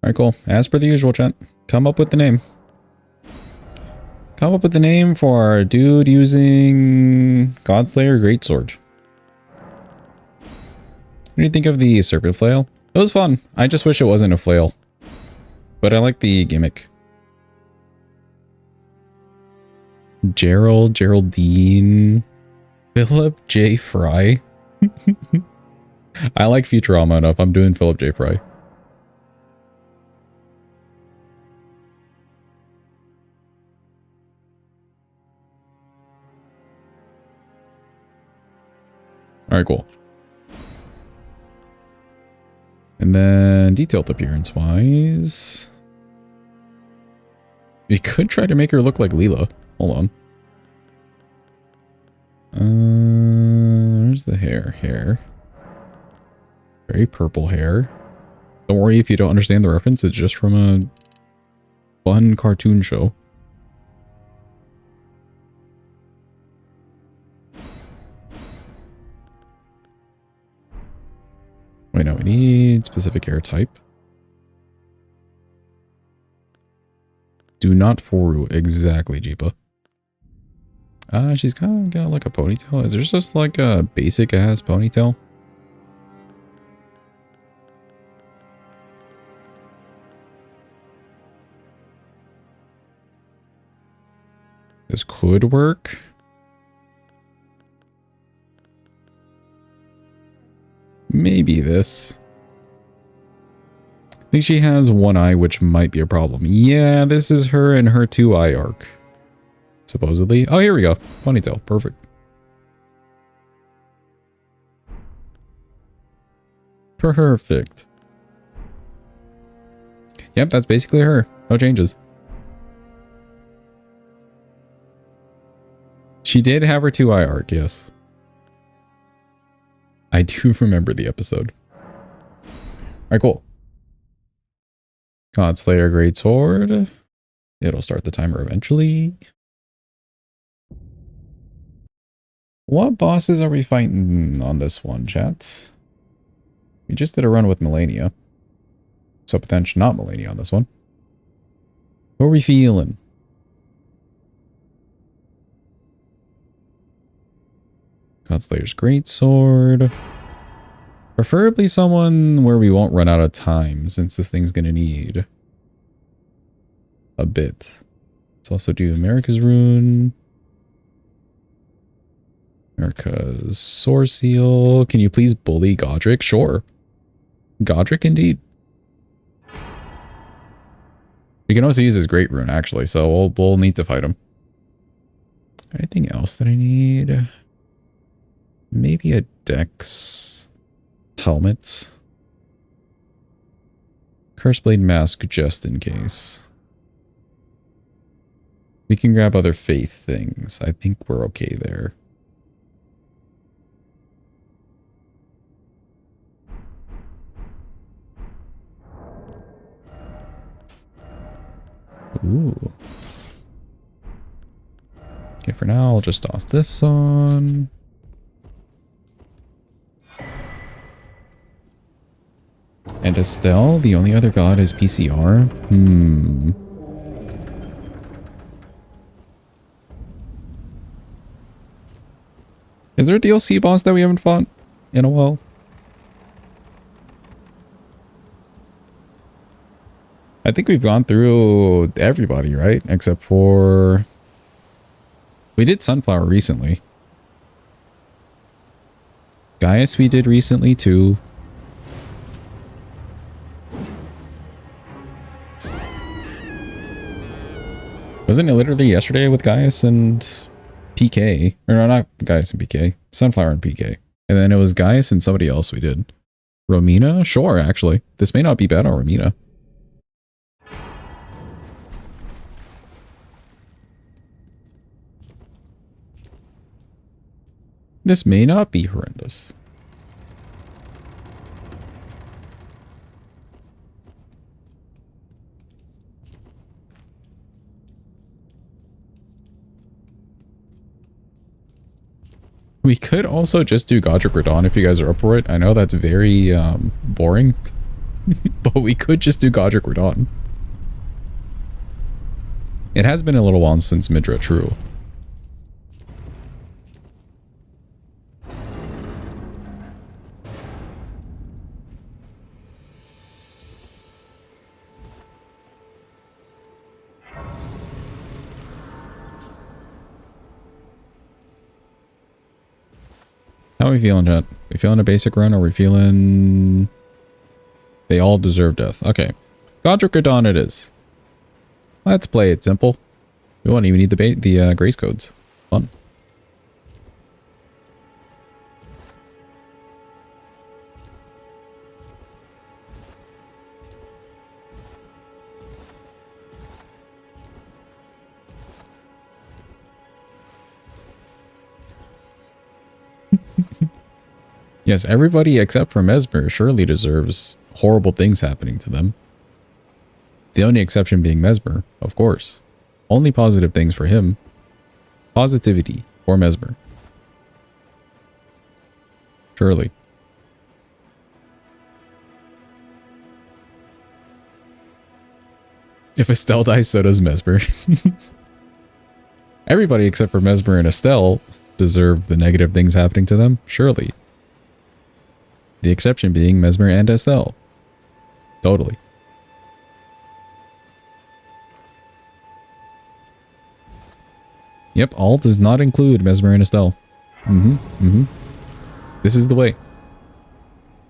Alright, cool. As per the usual, chat. Come up with the name. Come up with the name for our dude using Godslayer Greatsword. What do you think of the serpent flail? It was fun. I just wish it wasn't a flail. But I like the gimmick. Geraldine, Philip J. Fry. I like Futurama enough. I'm doing Philip J. Fry. Alright, cool. And then detailed appearance wise, we could try to make her look like Leela. Hold on. Where's the hair? Very purple hair. Don't worry if you don't understand the reference. It's just from a fun cartoon show. Wait, no, we need specific hair type. Do not Foru. Exactly, Jeepa. She's kind of got like a ponytail. Is there just like a basic ass ponytail? This could work. Maybe this. I think she has one eye, which might be a problem. Yeah, this is her and her 2-eye arc. Supposedly. Oh, here we go. Ponytail. Perfect. Perfect. Yep, that's basically her. No changes. She did have her 2-eye arc, yes. I do remember the episode. Alright, cool. Godslayer Greatsword. It'll start the timer eventually. What bosses are we fighting on this one, chat? We just did a run with Melania. So potentially not Melania on this one. What are we feeling? Godslayer's Greatsword. Preferably someone where we won't run out of time, since this thing's gonna need a bit. Let's also do America's Rune. America's Sword Seal. Can you please bully Godric? Sure. Godric indeed. We can also use his Great Rune, actually, so we'll need to fight him. Anything else that I need? Maybe a Dex helmet. Curseblade mask just in case. We can grab other faith things. I think we're okay there. Ooh. Okay, for now I'll just toss this on. And Estelle, the only other god is PCR? Is there a DLC boss that we haven't fought in a while? I think we've gone through everybody, right? Except for... We did Sunflower recently. Gaius we did recently too. Wasn't it literally yesterday with Gaius and PK? Or no, not Gaius and PK. Sunflower and PK. And then it was Gaius and somebody else we did. Romina? Sure, actually. This may not be bad on Romina. This may not be horrendous. We could also just do Godric Radon if you guys are up for it. I know that's very boring, But we could just do Godric Radon. It has been a little while since Midra, true. How are we feeling, chat? We feeling a basic run, or are we feeling... They all deserve death. Okay. Godric Radon it is. Let's play it simple. We won't even need the grace codes. Fun. Yes, everybody except for Mesmer surely deserves horrible things happening to them. The only exception being Mesmer, of course. Only positive things for him. Positivity for Mesmer. Surely. If Estelle dies, so does Mesmer. Everybody except for Mesmer and Estelle deserve the negative things happening to them, surely. The exception being Mesmer and Estelle. Totally. Yep, all does not include Mesmer and Estelle. This is the way.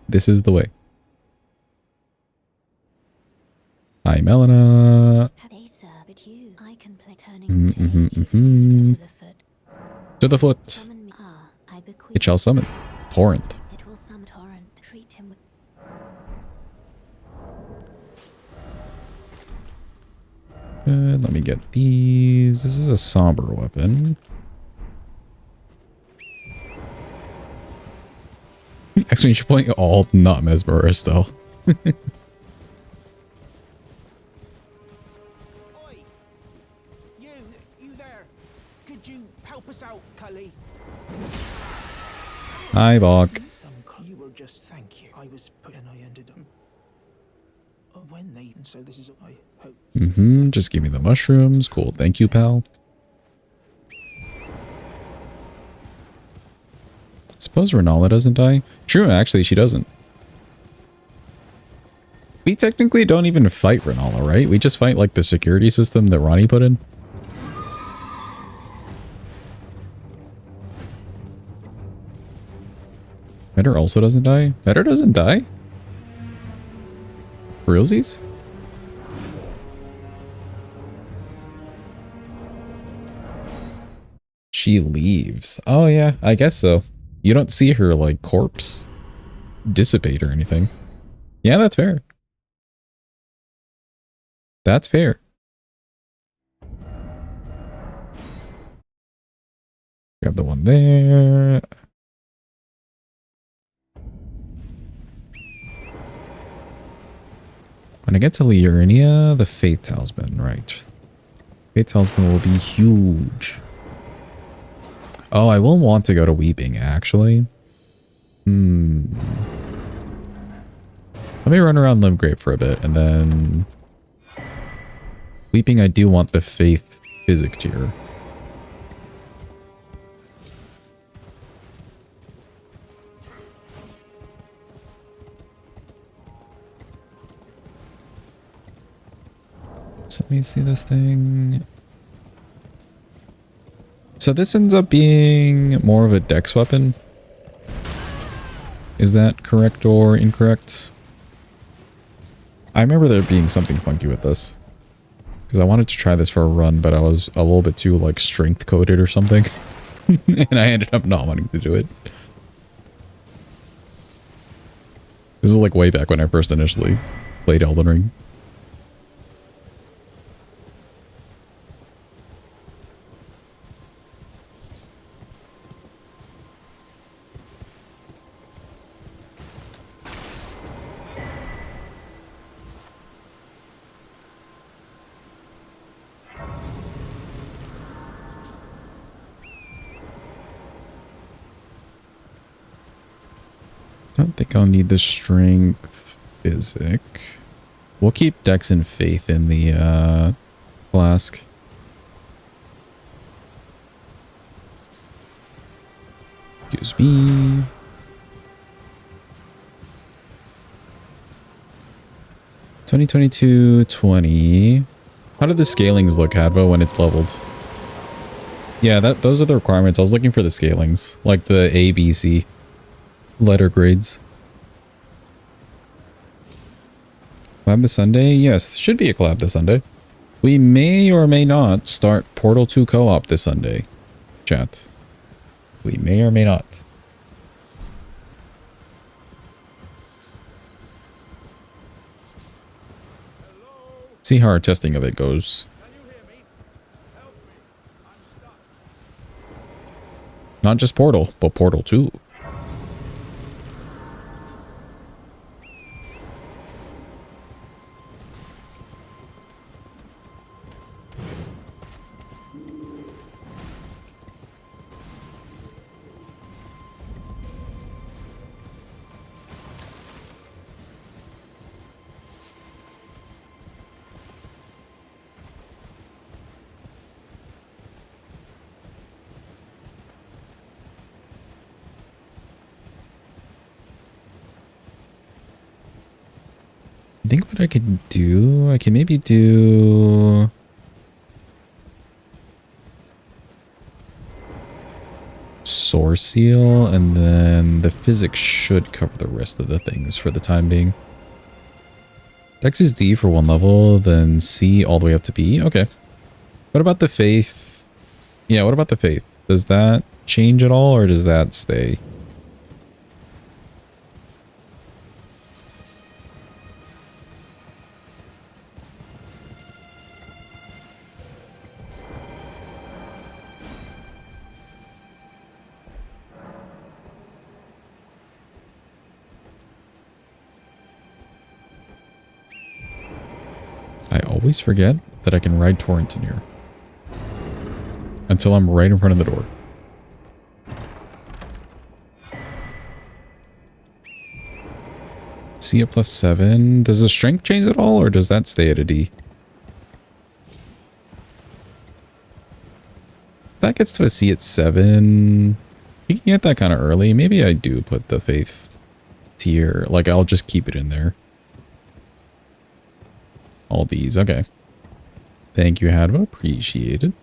This is the way. Hi, Melina. To the foot. It shall summon. Torrent. Let me get these. This is a somber weapon. Actually, you should play all not Mesmer or Estelle. Oi! You there? Could you help us out, Cully? Hi, Bok. You were just thank you. I was put and I ended up. When they and so this is I hope. Just give me the mushrooms. Cool. Thank you, pal. Suppose Renala doesn't die. True, actually, she doesn't. We technically don't even fight Renala, right? We just fight like the security system that Ronnie put in. Vetter also doesn't die? Vetter doesn't die? For realsies? She leaves. Oh yeah, I guess so. You don't see her like corpse dissipate or anything. Yeah, that's fair. That's fair. Grab the one there. When I get to Liurnia, the Faith Talisman, right. Faith Talisman will be huge. Oh, I will want to go to Weeping, actually. Let me run around Limgrave for a bit, and then... Weeping, I do want the Faith Physic tier. So let me see this thing. So this ends up being more of a dex weapon. Is that correct or incorrect? I remember there being something funky with this. Because I wanted to try this for a run, but I was a little bit too like strength coded or something. And I ended up not wanting to do it. This is like way back when I first initially played Elden Ring. I don't think I'll need the strength. Physic. We'll keep Dex and Faith in the flask. Excuse me. $20, $22, $20. How do the scalings look, Hadvo, when it's leveled? Yeah, those are the requirements. I was looking for the scalings, like the A, B, C letter grades. Collab this Sunday? Yes, should be a collab this Sunday. We may or may not start Portal 2 co-op this Sunday. Chat. We may or may not. See how our testing of it goes. Not just Portal, but Portal 2. I think what I could do, I can maybe do Source Seal, and then the physics should cover the rest of the things for the time being. Dex is D for one level, then C all the way up to B. Okay. What about the Faith? Yeah, what about the Faith? Does that change at all, or does that stay? I always forget that I can ride torrent in here. Until I'm right in front of the door. C at +7. Does the strength change at all, or does that stay at a D? That gets to a C at 7. You can get that kind of early. Maybe I do put the Faith tier. Like, I'll just keep it in there. All these. Okay. Thank you, Hadva. Appreciated.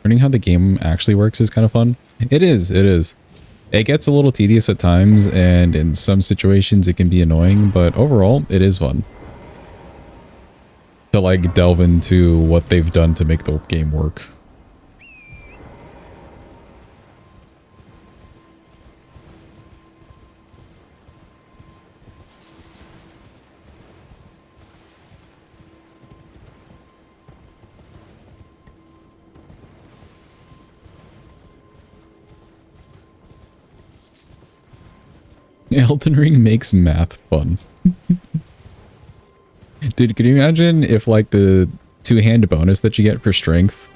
Learning how the game actually works is kind of fun. It is, it is. It gets a little tedious at times, and in some situations it can be annoying, but overall, it is fun. To like delve into what they've done to make the game work. Elden Ring makes math fun. Dude, can you imagine if like the two-hand bonus that you get for strength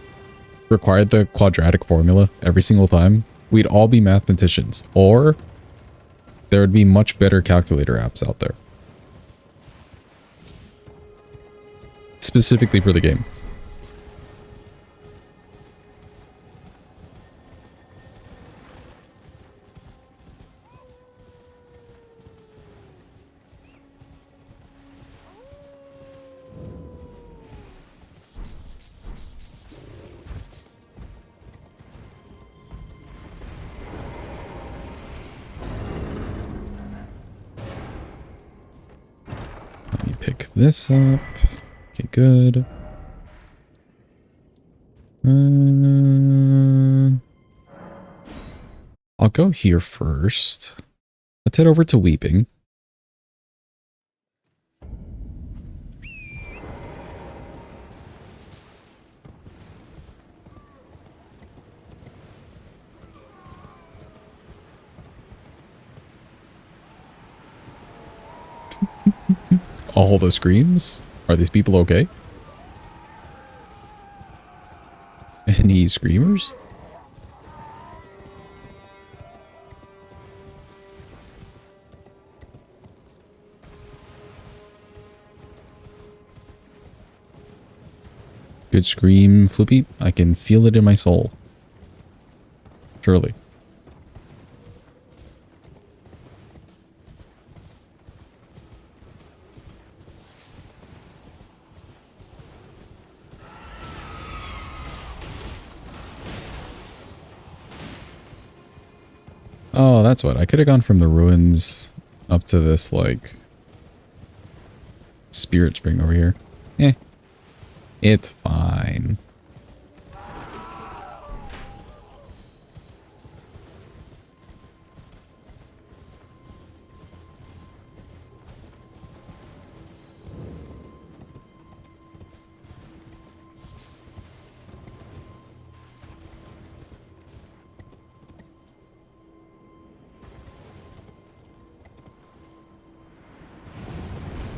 required the quadratic formula every single time? We'd all be mathematicians. Or there would be much better calculator apps out there. Specifically for the game. Let me pick this up. Okay, good. I'll go here first. Let's head over to Weeping. All the screams? Are these people okay? Any screamers? Good scream, Flippy. I can feel it in my soul. Surely. Oh, that's what. I could have gone from the ruins up to this, like, spirit spring over here. Eh. It's fine.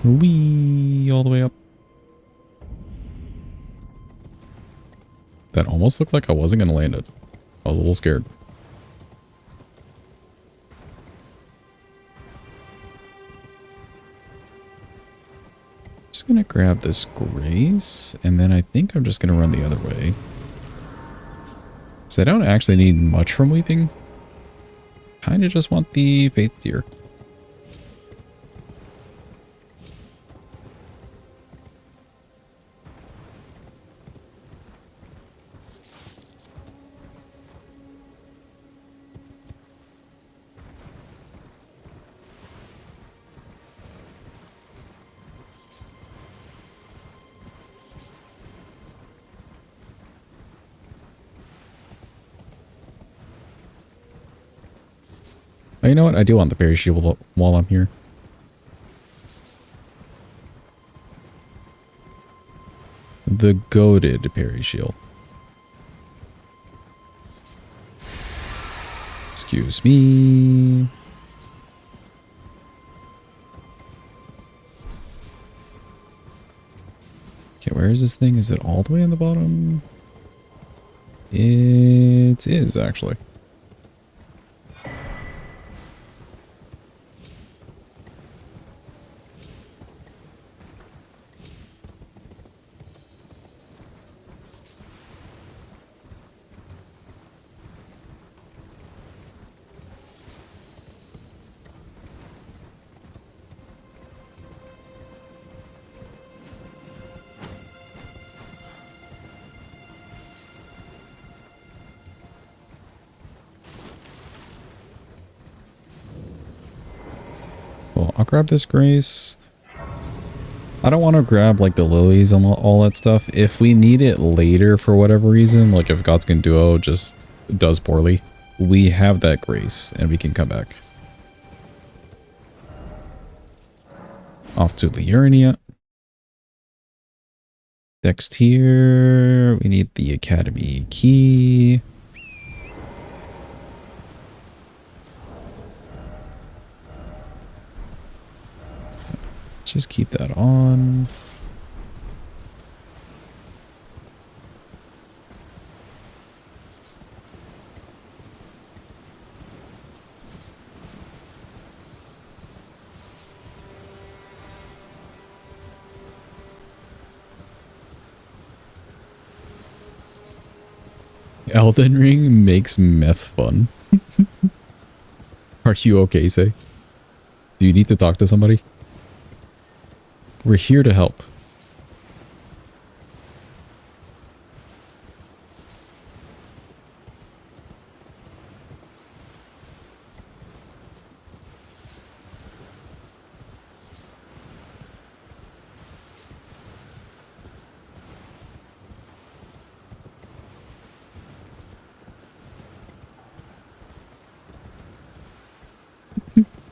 Whee! All the way up. That almost looked like I wasn't going to land it. I was a little scared. Just going to grab this Grace, and then I think I'm just going to run the other way. So I don't actually need much from Weeping. Kind of just want the Faith Deer. Oh, you know what? I do want the Fairy Shield while I'm here. The goated Parry Shield. Excuse me. Okay, where is this thing? Is it all the way on the bottom? It is, actually. Well, I'll grab this Grace. I don't want to grab like the lilies and all that stuff. If we need it later for whatever reason, like if Godskin Duo just does poorly, we have that Grace and we can come back. Off to Liurnia. Next here, we need the Academy key. Just keep that on. Elden Ring makes meth fun. Are you okay, Say? Do you need to talk to somebody? We're here to help.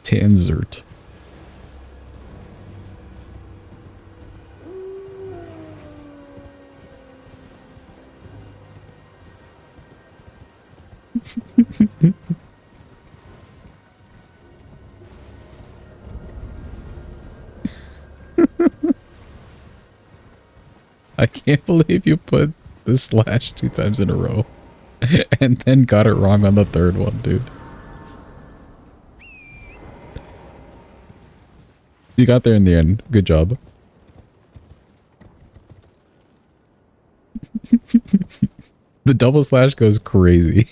Tanzert. I can't believe you put the slash 2 times in a row and then got it wrong on the third one, dude. You got there in the end. Good job. The double slash goes crazy.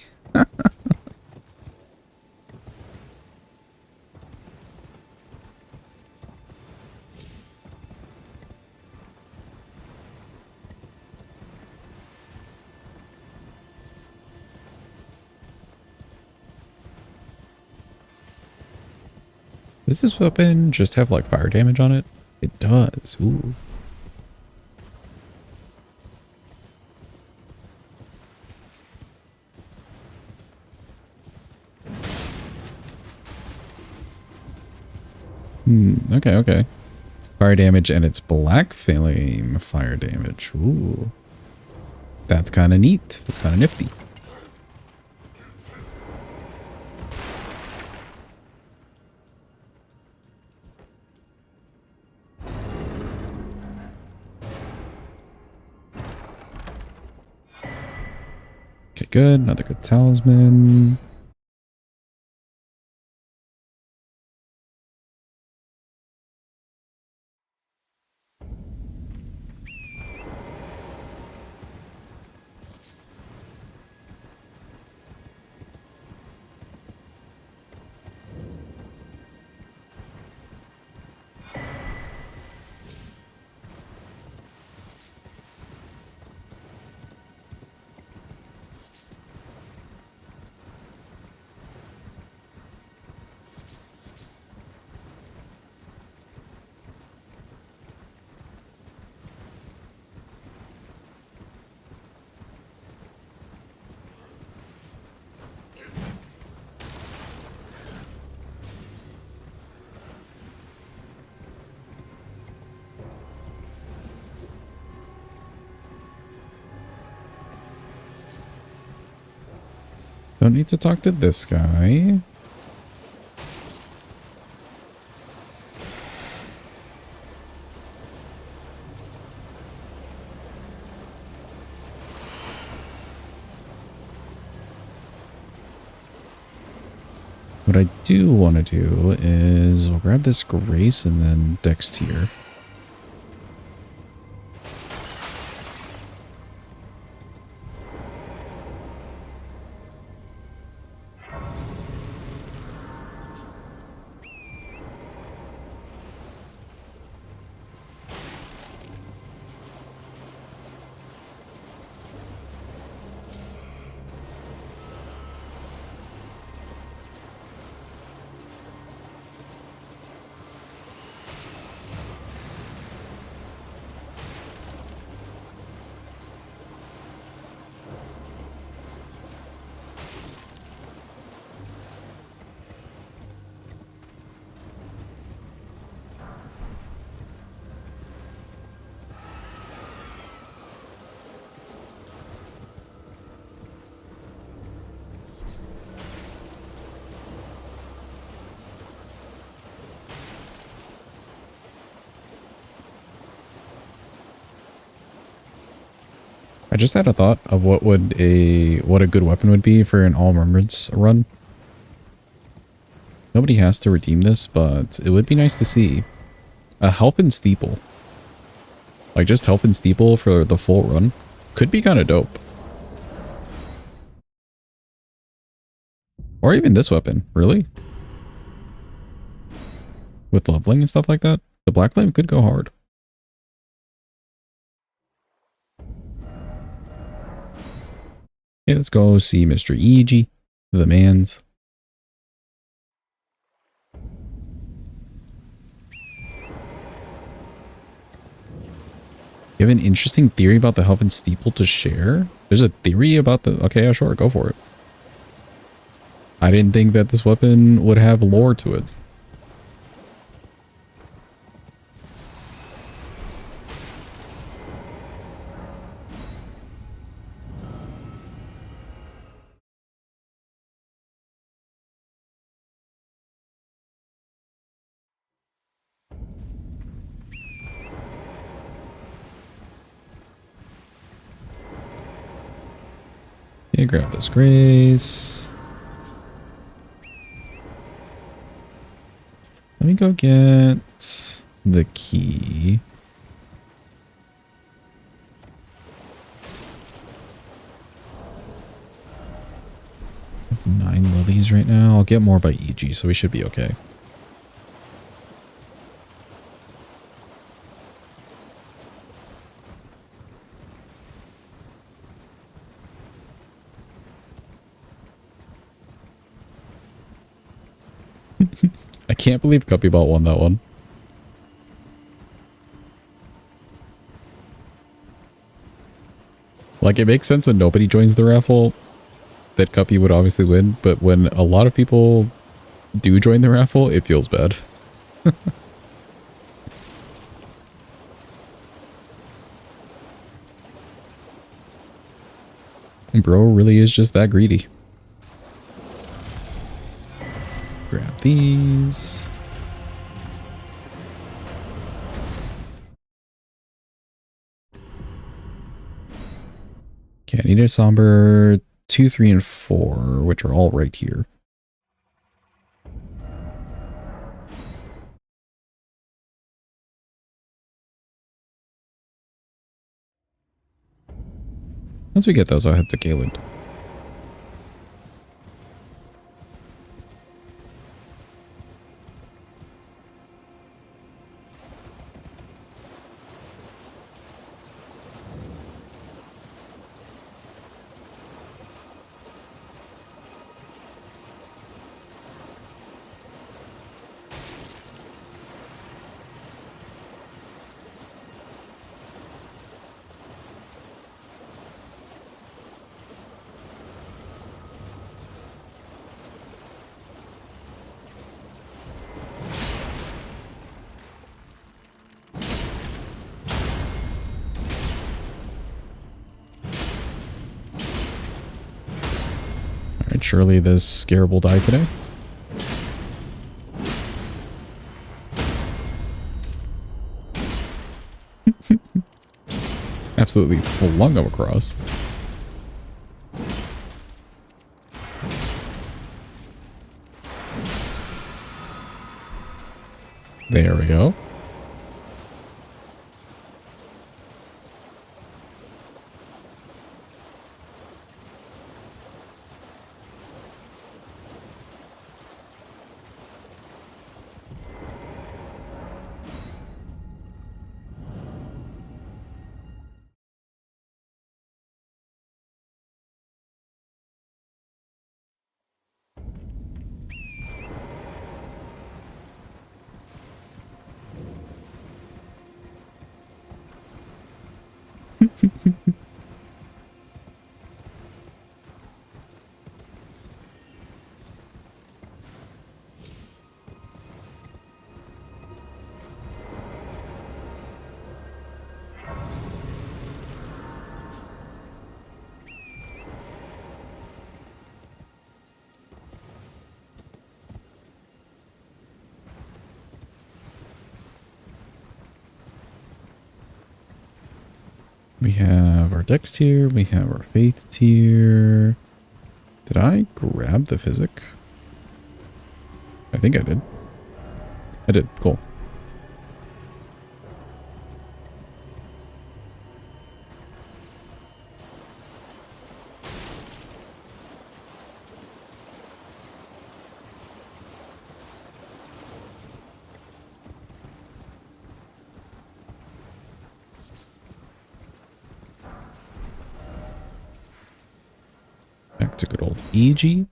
Does this weapon just have like fire damage on it? It does. Ooh. Okay, okay. Fire damage and it's black flame fire damage. Ooh. That's kind of neat. That's kind of nifty. Okay, good. Another good talisman. Don't need to talk to this guy. What I do want to do is we'll grab this Grace and then Dex tier. I just had a thought of what a good weapon would be for an all remembrance run. Nobody has to redeem this, but it would be nice to see a help in steeple. Like just help in steeple for the full run could be kind of dope. Or even this weapon, really? With leveling and stuff like that, the black flame could go hard. Okay, let's go see Mr. E.G., the mans. You have an interesting theory about the Helven Steeple to share? There's a theory about the... Okay, yeah, sure, go for it. I didn't think that this weapon would have lore to it. me grab this grace. Let me go get the key. I have 9 lilies right now. I'll get more by EG, so we should be okay. I can't believe Guppybot won that one. Like, it makes sense when nobody joins the raffle that Guppy would obviously win, but when a lot of people do join the raffle, it feels bad. And bro really is just that greedy. Grab these. Okay, I need a somber 2, 3, and 4, which are all right here. Once we get those, I'll head to Galen. Surely this scarab will die today. Absolutely flung him across. There we go. We have our Dex tier, we have our Faith tier. Did I grab the Physic? I think I did. I did, cool. Back to good old EG.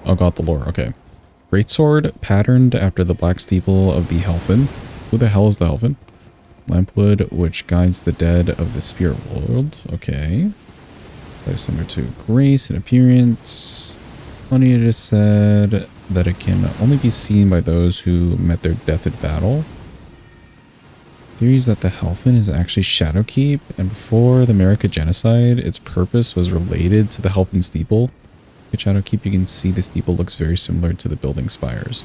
Oh, got the lore. Okay. Greatsword patterned after the black steeple of the Helfin. Who the hell is the Helfin? Lampwood, which guides the dead of the spirit world. Okay. That is similar to grace in appearance. Funny, it is said that it can only be seen by those who met their death in battle. Theories that the Helfin is actually Shadowkeep, and before the America genocide, its purpose was related to the Helfin steeple. At Shadowkeep, you can see the steeple looks very similar to the building spires.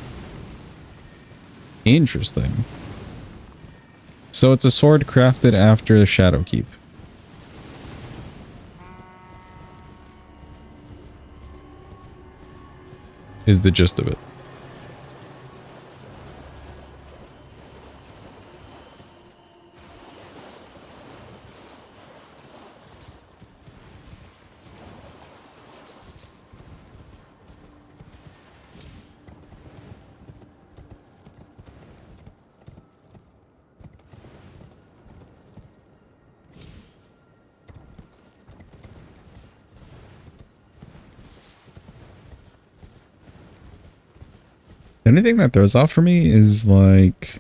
Interesting. So it's a sword crafted after Shadowkeep. Is the gist of it. The only thing that throws off for me is like,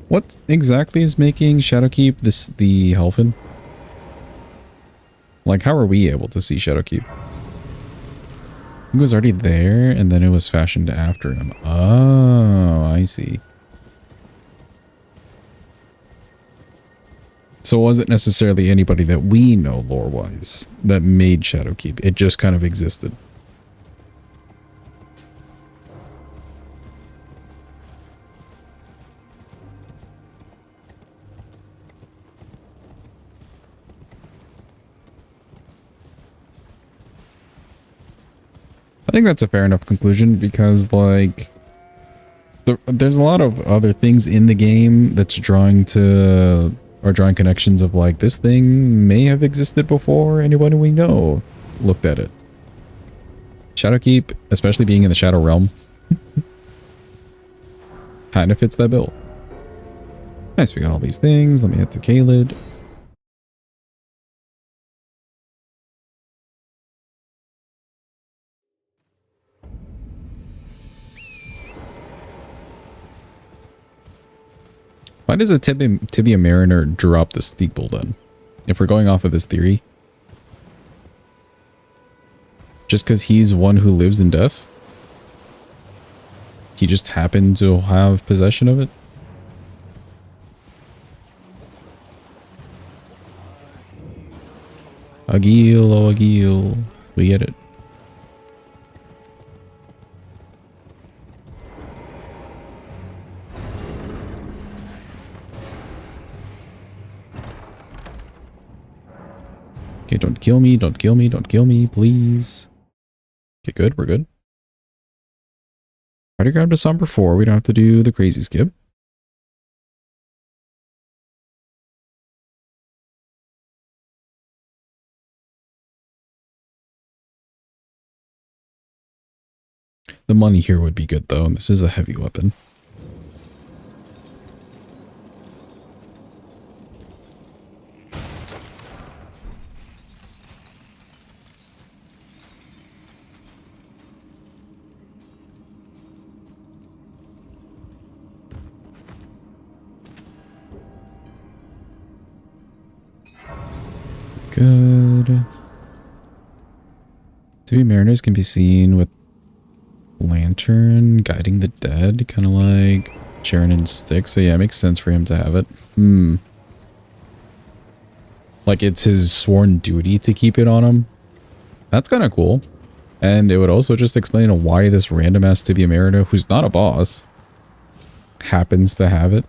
what exactly is making Shadowkeep the Helfin? Like, how are we able to see Shadowkeep? It was already there, and then it was fashioned after him. Oh, I see. So it wasn't necessarily anybody that we know lore-wise that made Shadowkeep. It just kind of existed. I think that's a fair enough conclusion because, like, there's a lot of other things in the game that's drawing to, or drawing connections of, like, this thing may have existed before anyone we know looked at it. Shadowkeep, especially being in the Shadow Realm, kind of fits that bill. Nice, we got all these things. Let me hit the K-lid. Why does a Tibia Mariner drop the steeple then? If we're going off of this theory. Just because he's one who lives in death? He just happened to have possession of it? Agil, oh Agil. We get it. Okay, don't kill me, don't kill me, don't kill me, please. Okay, good, we're good. Try to grab to Somber 4, we don't have to do the crazy skip. The money here would be good though, and this is a heavy weapon. Good. Three mariners can be seen with lantern guiding the dead, kind of like Sharon and Stick. So yeah, it makes sense for him to have it. Like it's his sworn duty to keep it on him. That's kind of cool. And it would also just explain why this random ass Tibia Mariner, who's not a boss, happens to have it.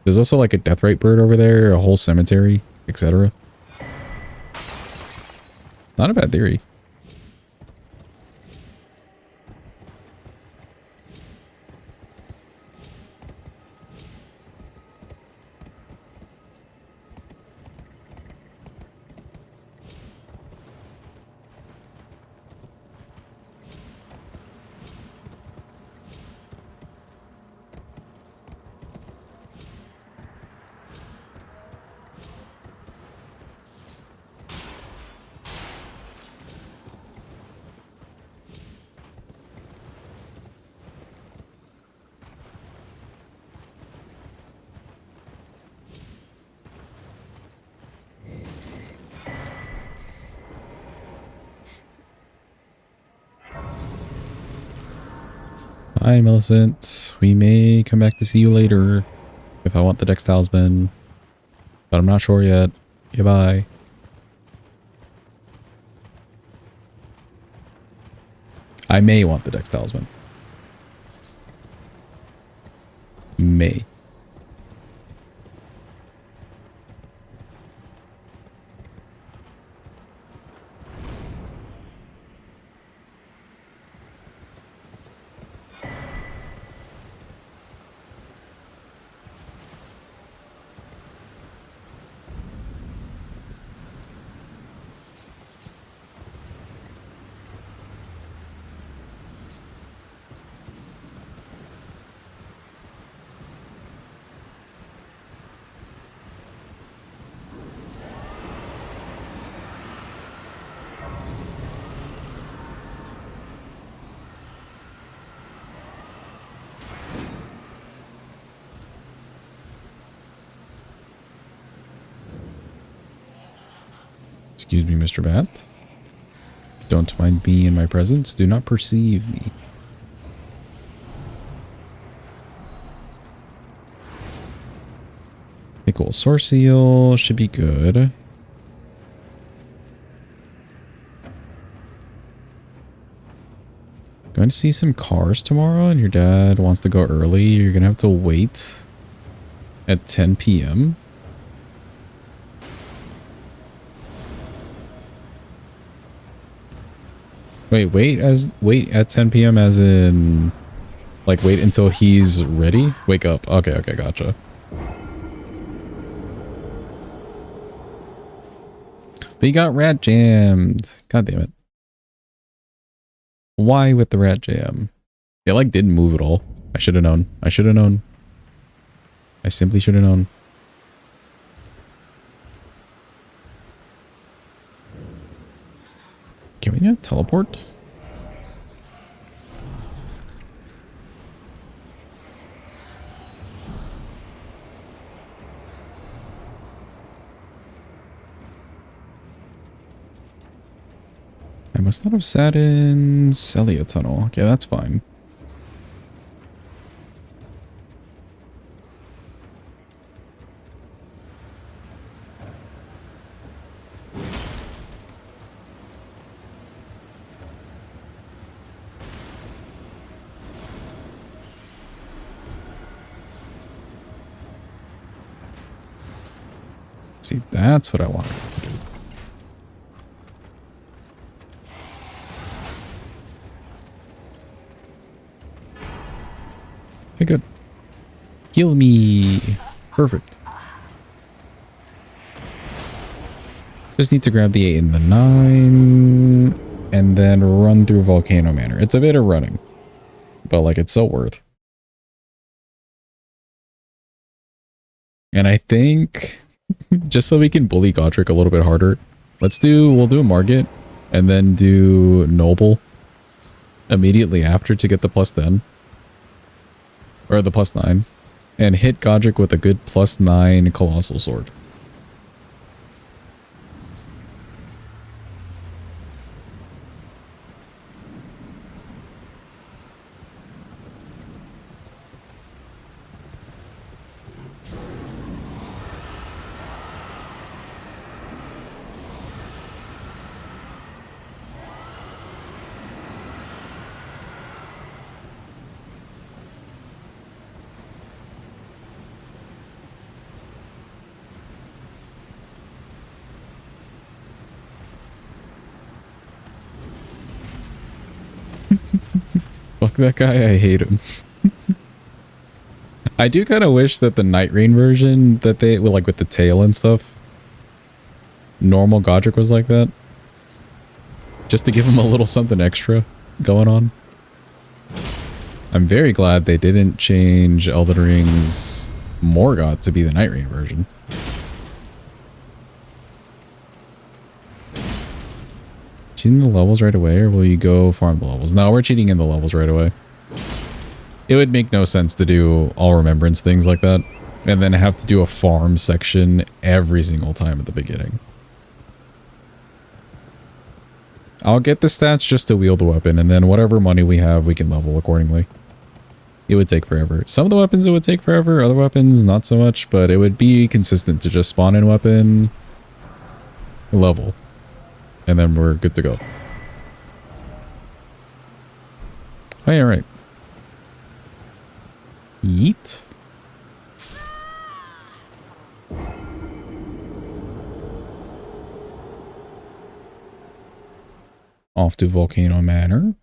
There's also like a Deathrite bird over there, a whole cemetery, etc. Not a bad theory. Hi, Millicent. We may come back to see you later if I want the Dex Talisman, but I'm not sure yet. Goodbye. I may want the Dex Talisman. May. Excuse me, Mr. Bat. Don't mind me in my presence. Do not perceive me. Okay, cool. Source seal should be good. Going to see some cars tomorrow, and your dad wants to go early. You're going to have to wait at 10 p.m. Wait at 10 p.m. as in like wait until he's ready? Wake up. Okay, gotcha. But you got rat jammed. God damn it. Why with the rat jam? It like didn't move at all. I should have known. I simply should have known. Can we not teleport? I must not have sat in Celia Tunnel. Okay, that's fine. See, that's what I wanted to do. Okay, good. Heal me. Perfect. Just need to grab the 8 and the 9 and then run through Volcano Manor. It's a bit of running, but like it's so worth. And I think just so we can bully Godric a little bit harder, we'll do a Margit and then do Noble immediately after to get the +10 or the +9 and hit Godric with a good +9 Colossal Sword. Fuck that guy, I hate him. I do kind of wish that the Night Rain version that they, well, like with the tail and stuff, normal Godric was like that. Just to give him a little something extra going on. I'm very glad they didn't change Elden Ring's Morgoth to be the Night Rain version. Cheating the levels right away, or will you go farm the levels? No, we're cheating in the levels right away. It would make no sense to do all remembrance things like that, and then have to do a farm section every single time at the beginning. I'll get the stats just to wield the weapon, and then whatever money we have, we can level accordingly. It would take forever. Some of the weapons it would take forever, other weapons not so much, but it would be consistent to just spawn in weapon, level, and then we're good to go. Oh yeah, right. Yeet. Off to Volcano Manor.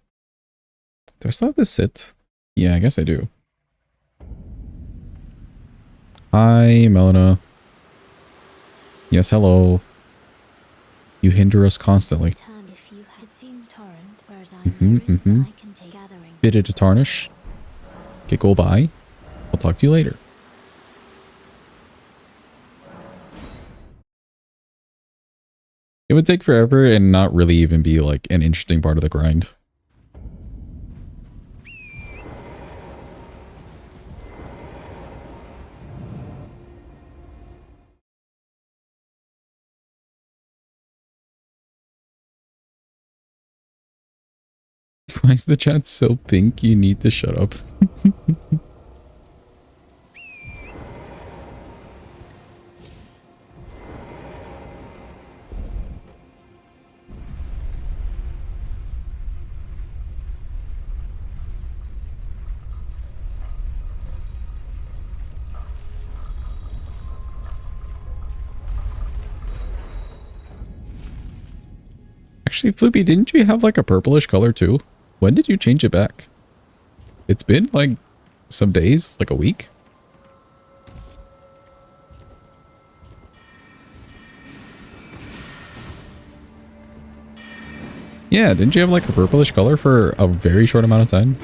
Do I still have to sit? Yeah, I guess I do. Hi, Melina. Yes, hello. You hinder us constantly. Bided to tarnish. Okay, go by. I'll talk to you later. It would take forever and not really even be like an interesting part of the grind. Why is the chat so pink? You need to shut up. Actually, Floopy, didn't you have like a purplish color too? When did you change it back? It's been like some days, like a week. Yeah, didn't you have like a purplish color for a very short amount of time?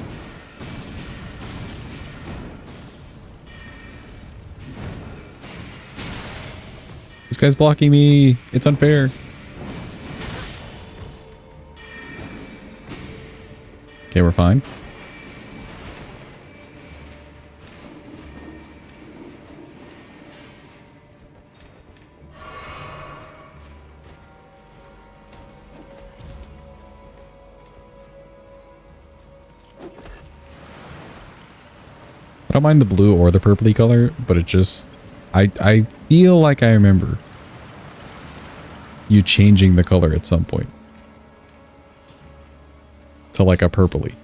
This guy's blocking me. It's unfair. Okay, we're fine. I don't mind the blue or the purpley color, but it just... I feel like I remember you changing the color at some point to like a purpley.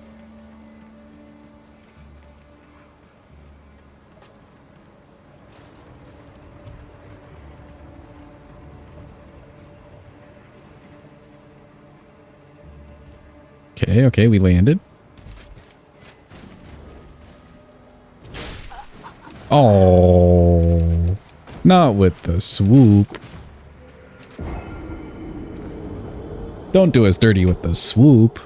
Okay, we landed. Oh, not with the swoop. Don't do us dirty with the swoop.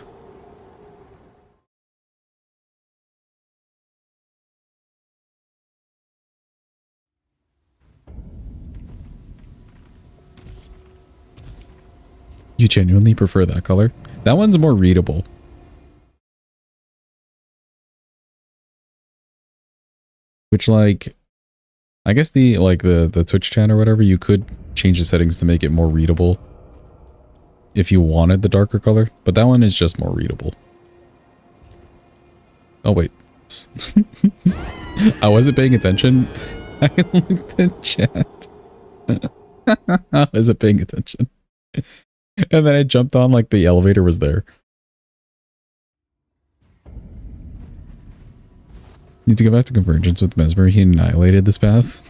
You genuinely prefer that color? That one's more readable. Which, like, I guess the Twitch chat or whatever, you could change the settings to make it more readable if you wanted the darker color, but that one is just more readable. Oh wait. I wasn't paying attention. I looked at chat. I wasn't paying attention. And then I jumped on like the elevator was there. Need to go back to Convergence with Mesmer. He annihilated this path.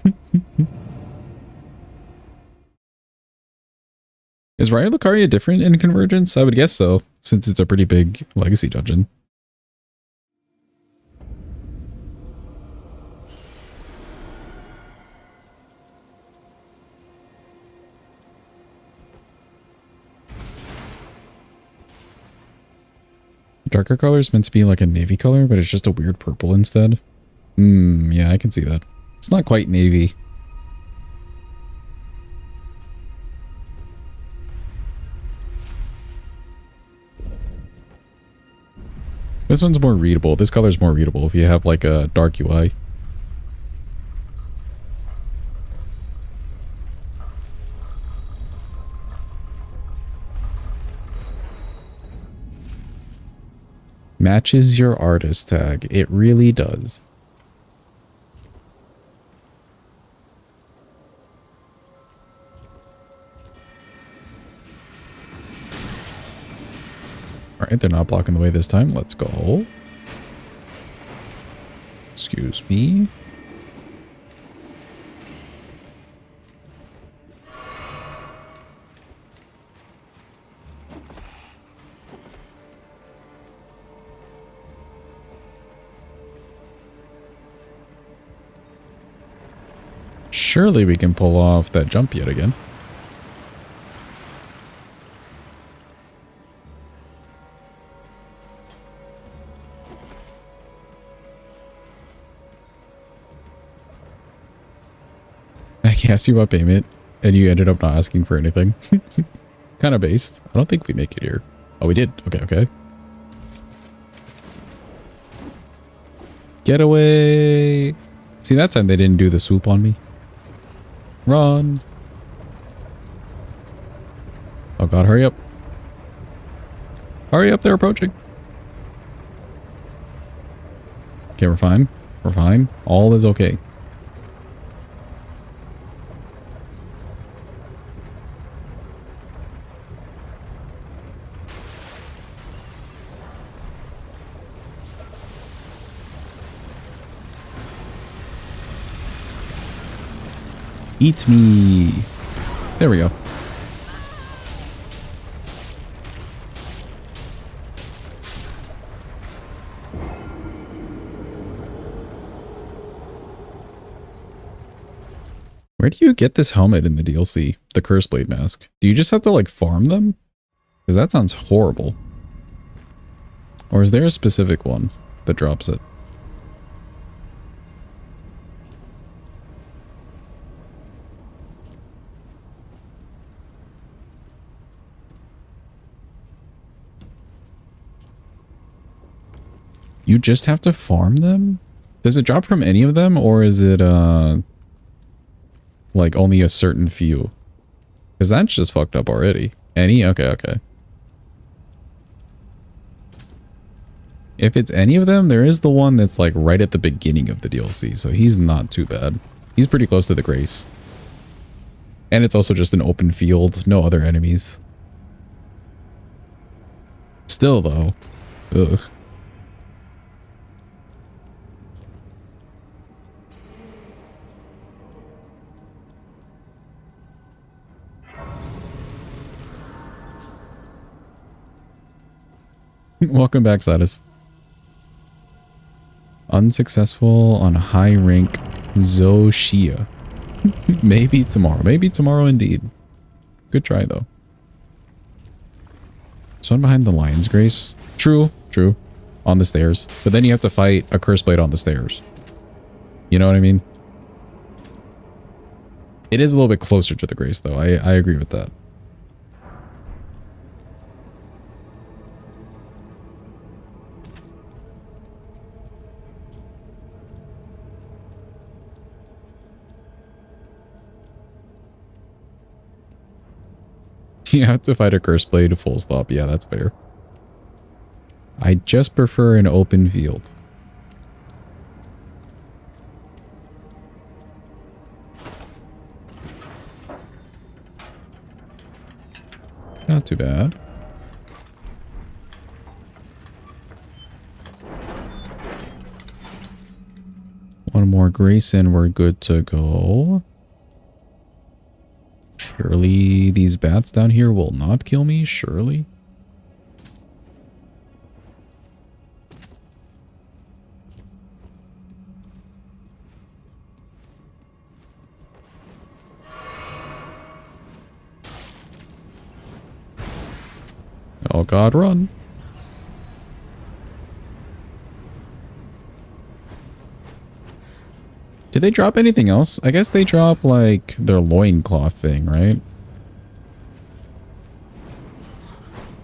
Is Raya Lucaria different in Convergence? I would guess so, since it's a pretty big legacy dungeon. Darker color is meant to be like a navy color, but it's just a weird purple instead. Yeah, I can see that. It's not quite navy. This one's more readable. This color's more readable if you have like a dark UI. Matches your artist tag. It really does. Alright, they're not blocking the way this time. Let's go. Excuse me. Surely we can pull off that jump yet again. I asked you about payment and you ended up not asking for anything. Kind of based. I don't think we make it here. Oh, we did. Okay. Get away. See, that time they didn't do the swoop on me. Run. Oh god, hurry up. Hurry up, they're approaching. Okay, we're fine. We're fine. All is okay. Eat me. There we go. Where do you get this helmet in the DLC? The Curse Blade mask. Do you just have to like farm them? Because that sounds horrible. Or is there a specific one that drops it? You just have to farm them? Does it drop from any of them, or is it like only a certain few? Because that's just fucked up already. Any? Okay, okay. If it's any of them, there is the one that's like right at the beginning of the DLC, so he's not too bad. He's pretty close to the Grace. And it's also just an open field, no other enemies. Still though, ugh. Welcome back, Sidus. Unsuccessful on high rank Zoshia. Maybe tomorrow. Maybe tomorrow indeed. Good try though. This one behind the Lion's Grace. True, true. On the stairs. But then you have to fight a Curse Blade on the stairs. You know what I mean? It is a little bit closer to the Grace though. I agree with that. You have to fight a Curse Blade full stop. Yeah, that's fair. I just prefer an open field. Not too bad. One more Grace and we're good to go. Surely these bats down here will not kill me, surely. Oh god, run. Did they drop anything else? I guess they drop like their loincloth thing, right?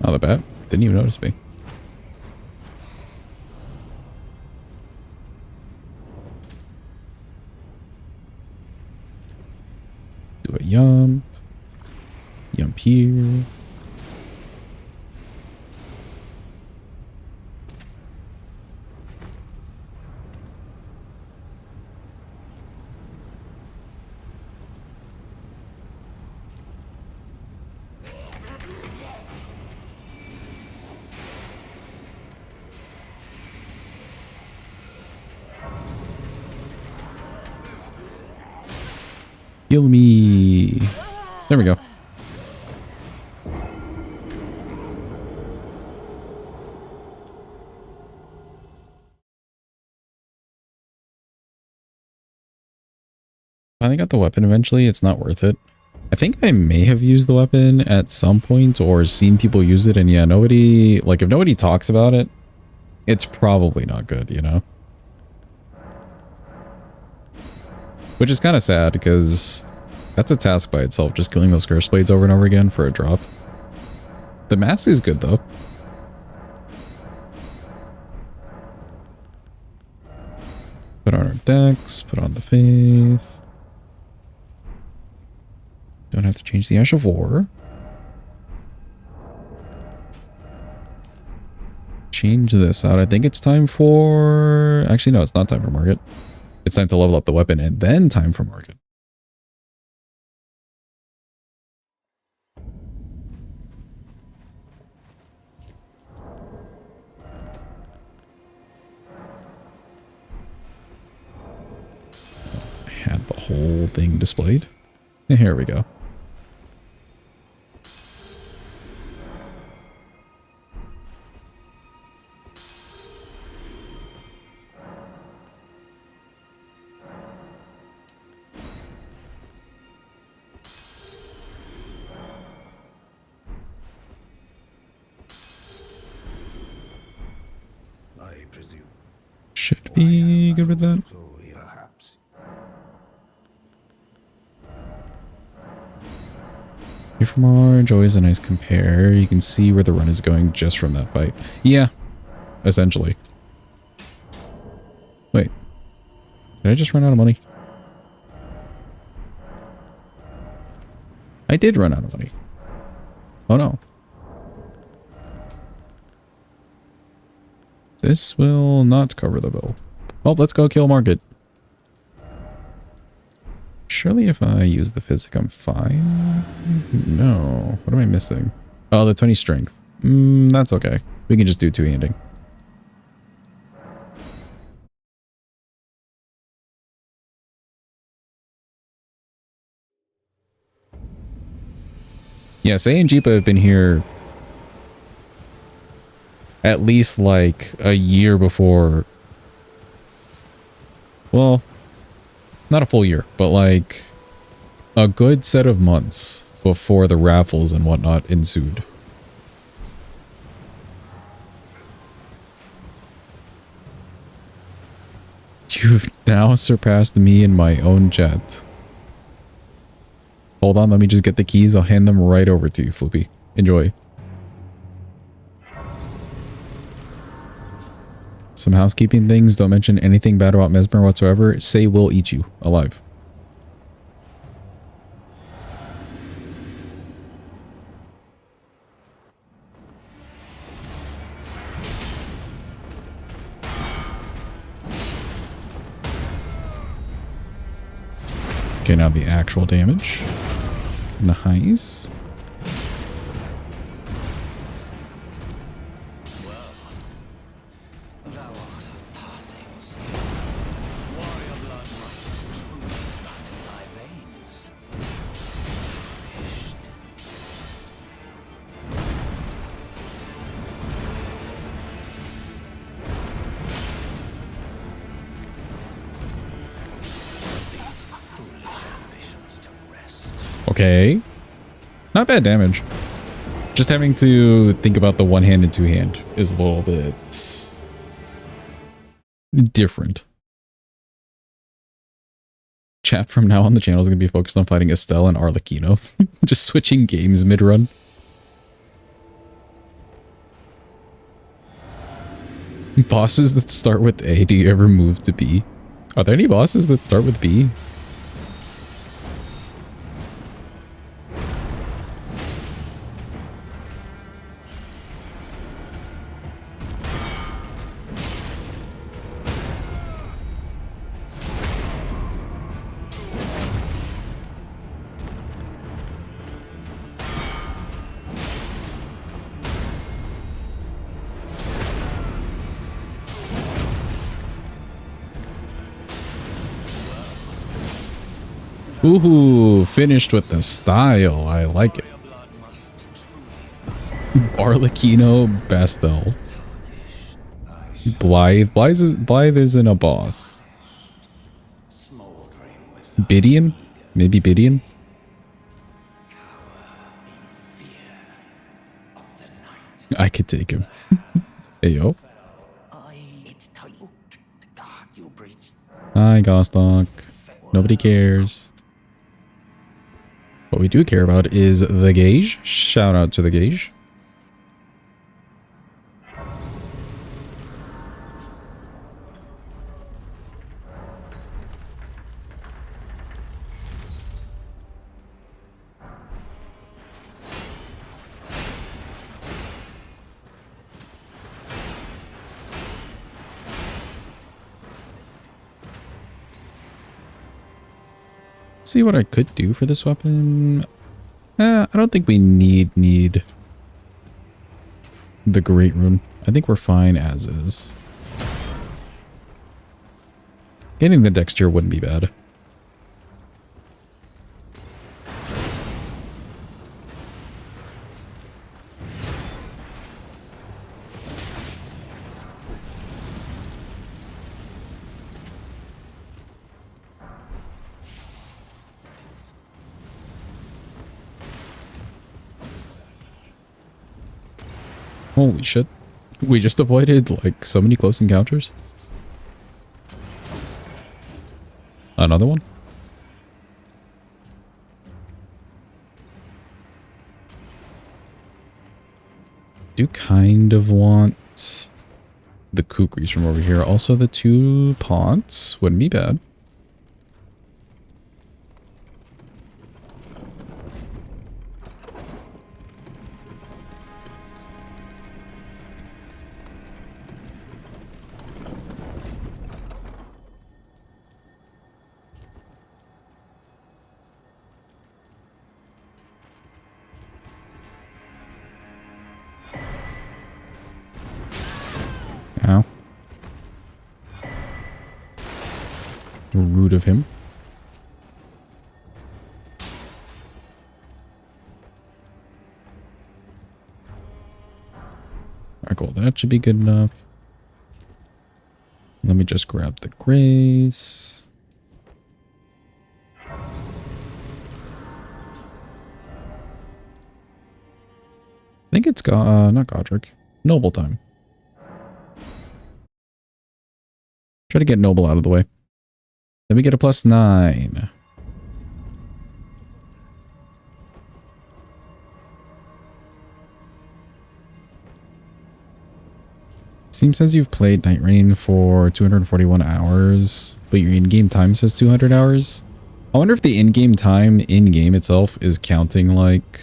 Oh, the bat didn't even notice me. Do a yump. Yump here. Kill me. There we go. Finally got the weapon eventually. It's not worth it. I think I may have used the weapon at some point or seen people use it. And yeah, nobody, like if nobody talks about it, it's probably not good, you know? Which is kind of sad because that's a task by itself, just killing those Curse Blades over and over again for a drop. The mask is good though. Put on our decks, put on the Faith. Don't have to change the Ash of War. change this out. I think it's time for... Actually, no, it's not time for market. It's time to level up the weapon and then time for market. I had the whole thing displayed. Here we go. Should be good with that. Here from Orange, always a nice compare. You can see where the run is going just from that fight. Yeah, essentially. Wait, did I just run out of money? I did run out of money. Oh no. This will not cover the bill. Well, let's go kill market. Surely if I use the physic, I'm fine. No. What am I missing? Oh, the 20 strength. That's okay. We can just do two-handing. Yeah, Say and Jeepa have been here at least like a year before. Well, not a full year, but like a good set of months before the raffles and whatnot ensued. You've now surpassed me in my own jet. Hold on, let me just get the keys. I'll hand them right over to you, Floopy. Enjoy. Some housekeeping things. Don't mention anything bad about Mesmer whatsoever. Say we'll eat you alive. Okay, now the actual damage. Nice. Okay. Not bad damage. Just having to think about the one hand and two hand is a little bit different. Chat from now on the channel is going to be focused on fighting Estelle and Arlecchino. Just switching games mid-run. Bosses that start with A, do you ever move to B? Are there any bosses that start with B? Ooh, finished with the style. I like it. Arlecchino, Bastel. Blythe isn't a boss. Bidian? Maybe Bidian? I could take him. Hey, yo. Hi, Gosstock. Nobody cares. What we do care about is the gauge. Shout out to the gauge. see what I could do for this weapon. I don't think we need the Great Rune. I think we're fine as is. Getting the Dexter wouldn't be bad. Holy shit. We just avoided like so many close encounters. Another one? Do kind of want the kukris from over here. Also the 2 pots wouldn't be bad. Ow. Rude of him. Alright, cool. That should be good enough. Let me just grab the grace. I think it's not Godric. Noble time. Try to get Noble out of the way. Then we get a +9. Steam says you've played Night Rain for 241 hours, but your in-game time says 200 hours. I wonder if the in-game time in-game itself is counting like...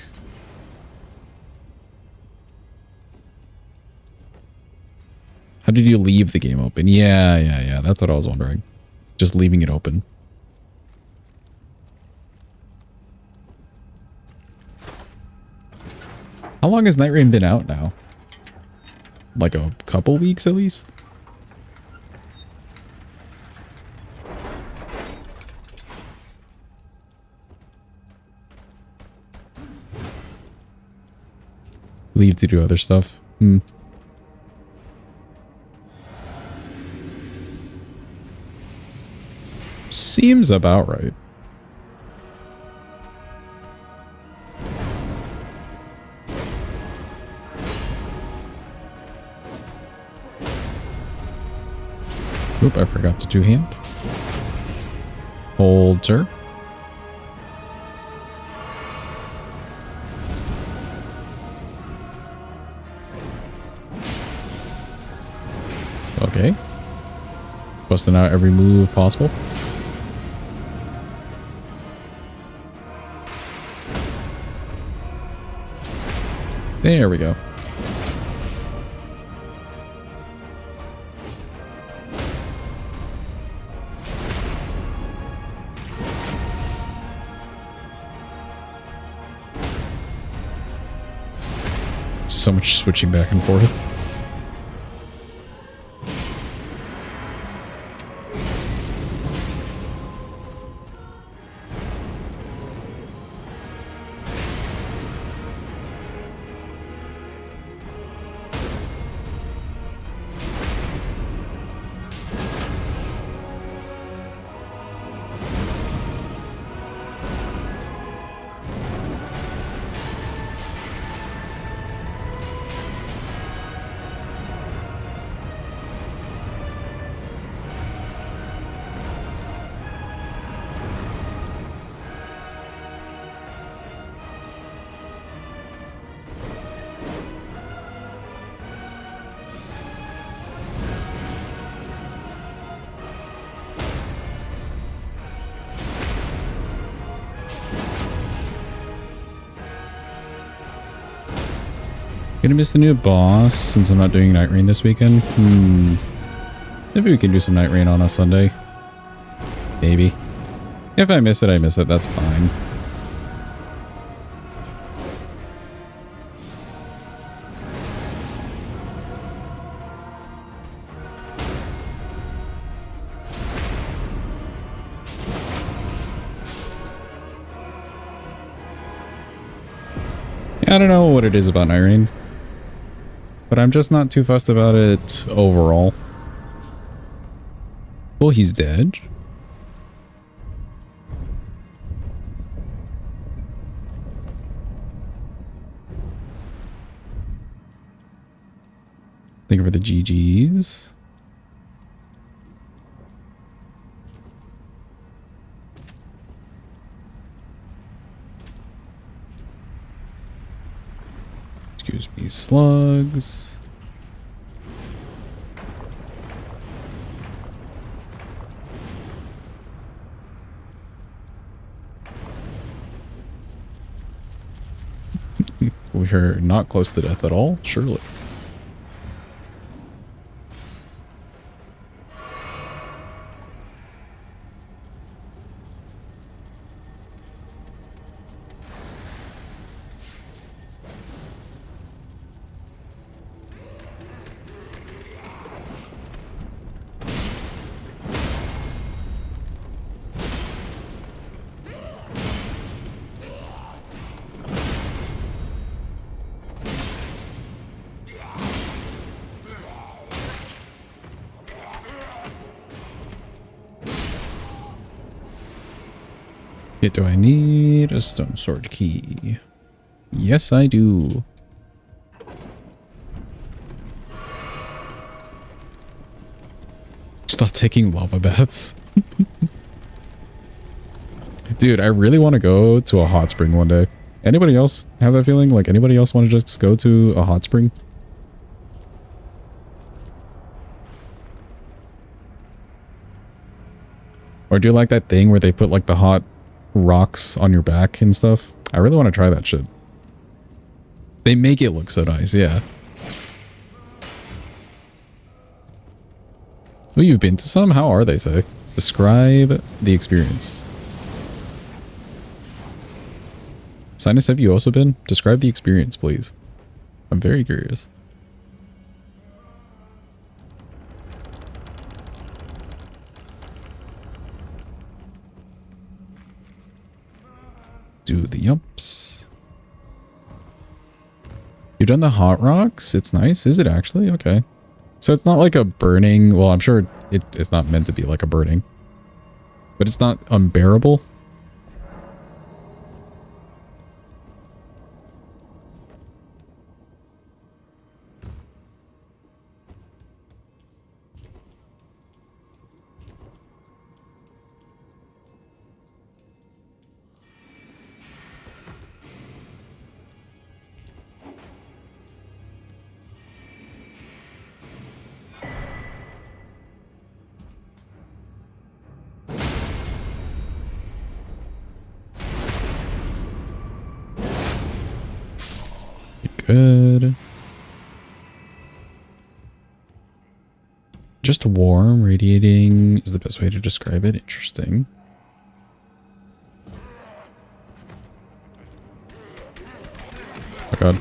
How did you leave the game open? Yeah. That's what I was wondering. Just leaving it open. How long has Night Rain been out now? Like a couple weeks at least? Leave to do other stuff. Seems about right. Oop, I forgot to two-hand. Holder. Okay. Busting out every move possible. There we go. So much switching back and forth. Gonna miss the new boss since I'm not doing Night Rain this weekend. Maybe we can do some Night Rain on a Sunday. Maybe. If I miss it, I miss it. That's fine. I don't know what it is about Irene, but I'm just not too fussed about it overall. Oh, he's dead. Thank you for the GGs. Excuse me, slugs. We're not close to death at all, surely. Do I need a stone sword key? Yes, I do. Stop taking lava baths. Dude, I really want to go to a hot spring one day. Anybody else have that feeling? Like, anybody else want to just go to a hot spring? Or do you like that thing where they put like the hot rocks on your back and stuff? I really want to try that shit. They make it look so nice, yeah. Oh, you've been to some? How are they, say? Describe the experience. Sinus, have you also been? Describe the experience, please. I'm very curious. Do the yumps. You've done the hot rocks? It's nice. Is it actually? Okay. So it's not like a burning... Well, I'm sure it's not meant to be like a burning. But it's not unbearable. Good. Just warm, radiating is the best way to describe it. Interesting. Oh god.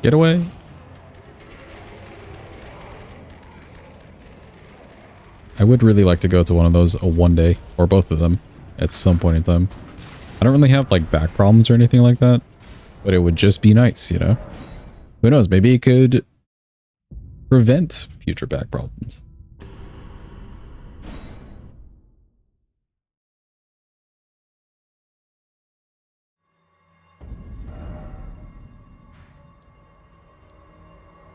Get away. I would really like to go to one of those one day, or both of them, at some point in time. I don't really have like back problems or anything like that, but it would just be nice, you know? Who knows, maybe it could prevent future back problems.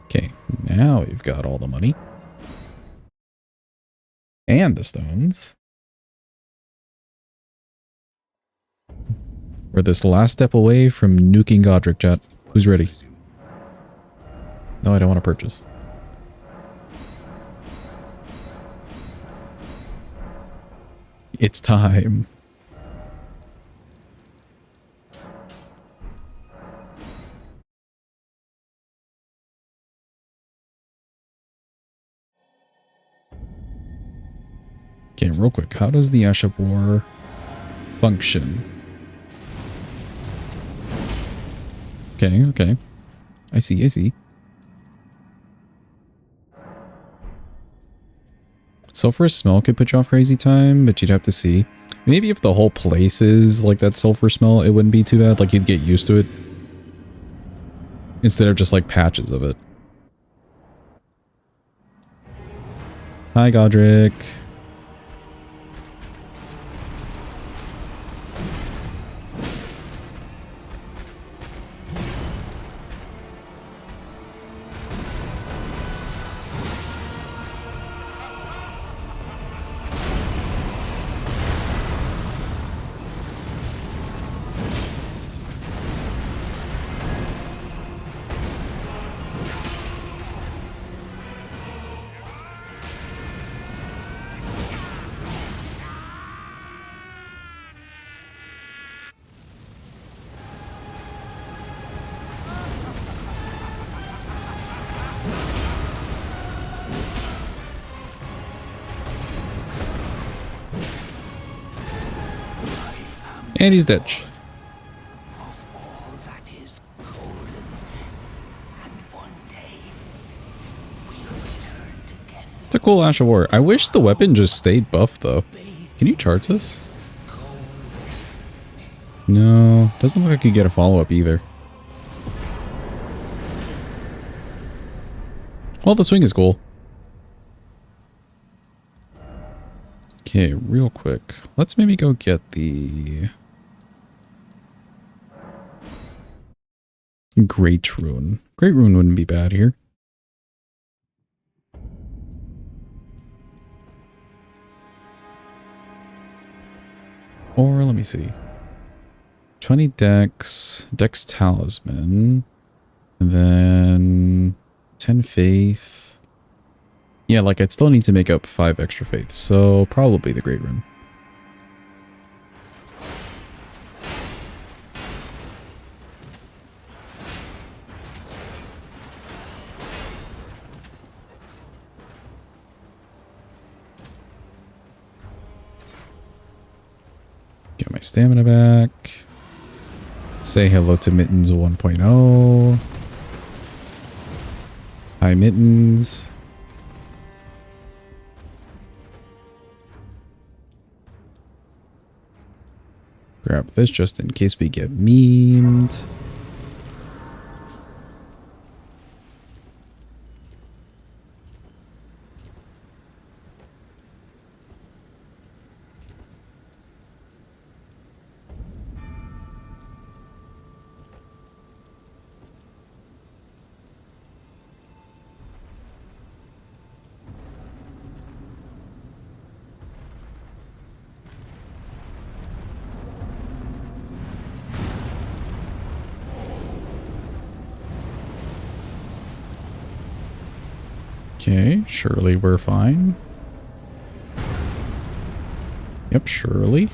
Okay, now we've got all the money. And the stones. We're this last step away from nuking Godric, chat. Who's ready? No, I don't want to purchase. It's time. Okay, real quick. How does the Ash of War function. Okay, okay. I see, I see. Sulfurous smell could put you off crazy time, but you'd have to see. Maybe if the whole place is like that sulfur smell, it wouldn't be too bad. Like you'd get used to it. Instead of just like patches of it. Hi, Godric. And he's dead. Of all that is golden, and one day we'll return together. It's a cool Ash of War. I wish the weapon just stayed buffed though. Can you charge this? No, doesn't look like you get a follow-up either. Well, the swing is cool. Okay, real quick. Let's maybe go get the Great Rune. Great Rune wouldn't be bad here. Or let me see. 20 Dex, Dex Talisman, and then 10 Faith. Yeah, like I'd still need to make up 5 extra Faith, so probably the Great Rune. Get my stamina back. Say hello to Mittens 1.0. Hi, Mittens. Grab this just in case we get memed. Okay, surely we're fine. Yep, surely.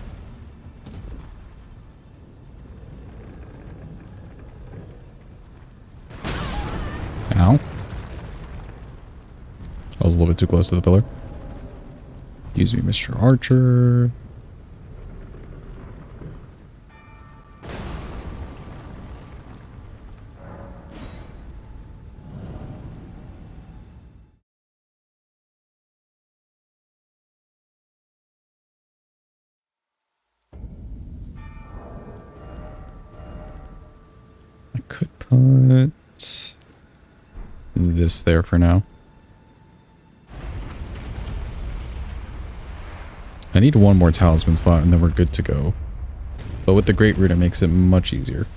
Ow. I was a little bit too close to the pillar. Excuse me, Mr. Archer. I could put this there for now. I need one more talisman slot and then we're good to go. But with the Great Root, it makes it much easier.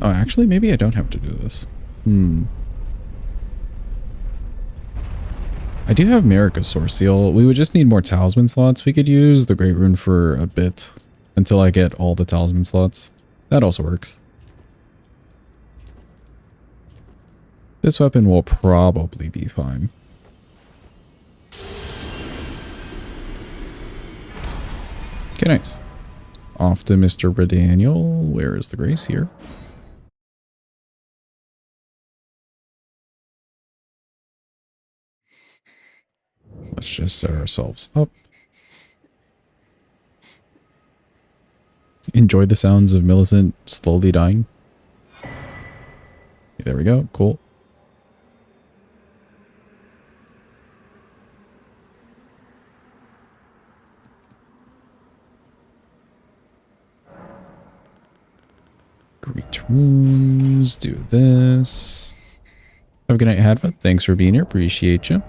Oh, actually, maybe I don't have to do this. I do have Marika's Source Seal. We would just need more talisman slots we could use the Great Rune for a bit. until I get all the talisman slots. That also works. This weapon will probably be fine. Okay, nice. Off to Mr. Redaniel. Where is the grace? Here. Let's just set ourselves up. Enjoy the sounds of Millicent slowly dying. There we go. Cool. Great wounds. Do this. Have a good night, Hadva. Thanks for being here. Appreciate you.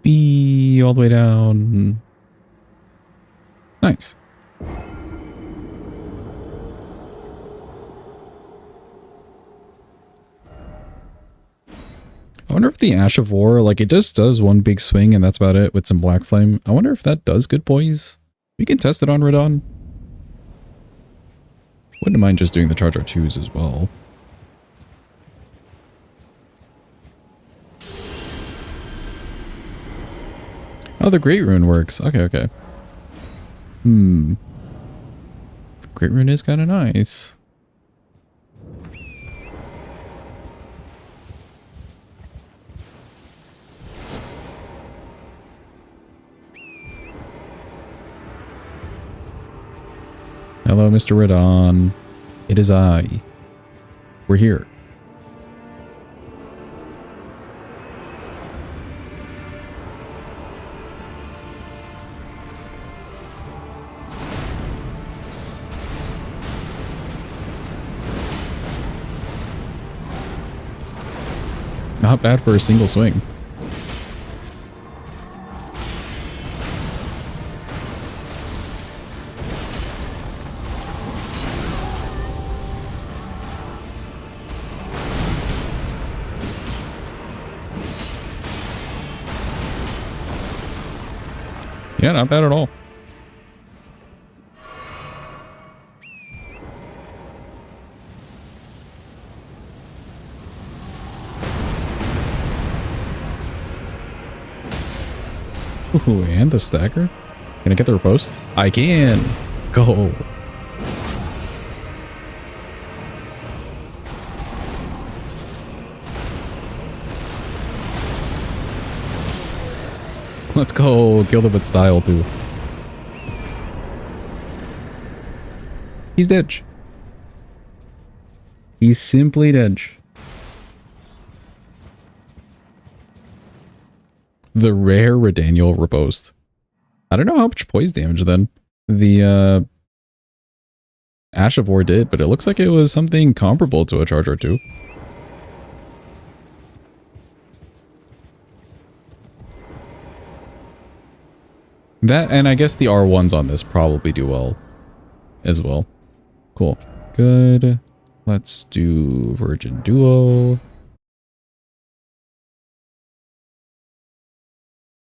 Be all the way down. Nice. I wonder if the Ash of War, like, it just does one big swing and that's about it with some Black Flame. I wonder if that does good poise. We can test it on Radon. Wouldn't mind just doing the Charge R2s as well. Oh, the Great Rune works. Okay, okay. Great Rune is kind of nice. Hello, Mr. Radon. It is I. We're here. Not bad for a single swing. Yeah, not bad at all. Ooh, and the stagger? Can I get the riposte? I can! Go! Let's go! Kill them with style, too. He's dead. He's simply dead. The rare Redaniel riposte. I don't know how much poise damage then the Ash of War did, but it looks like it was something comparable to a Charge R2. That, and I guess the R1s on this probably do well as well. Cool. Good. Let's do Virgin Duo.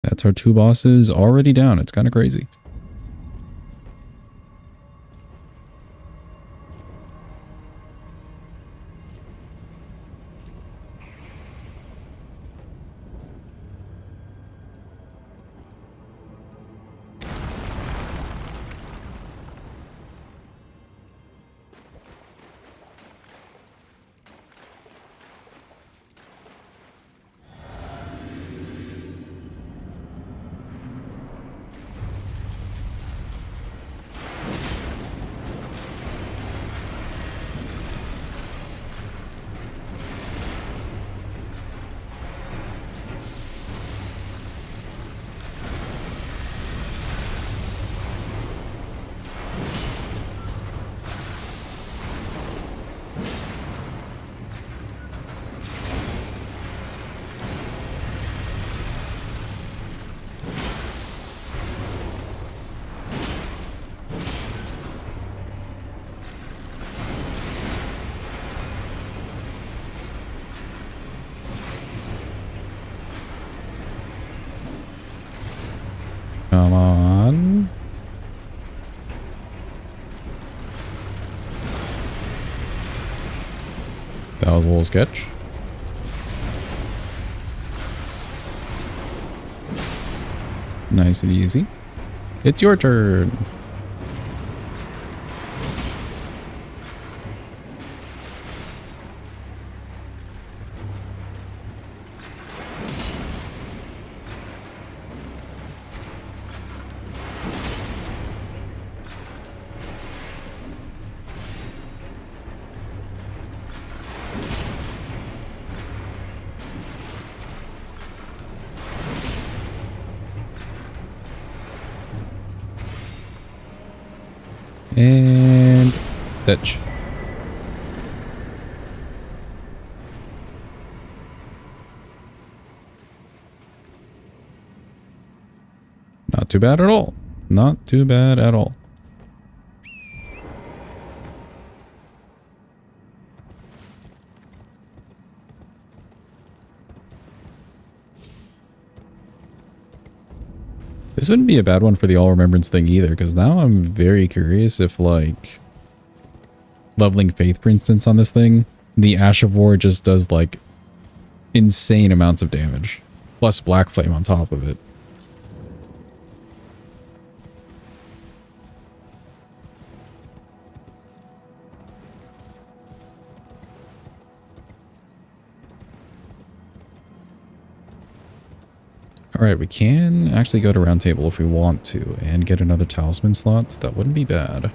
That's our 2 bosses already down. It's kind of crazy. Come on. That was a little sketch. Nice and easy. It's your turn. And fetch. Not too bad at all. Not too bad at all. This wouldn't be a bad one for the all remembrance thing either, because now I'm very curious if, like, leveling Faith, for instance, on this thing, the Ash of War just does, like, insane amounts of damage. Plus Black Flame on top of it. Alright, we can actually go to Round Table if we want to and get another talisman slot. That wouldn't be bad.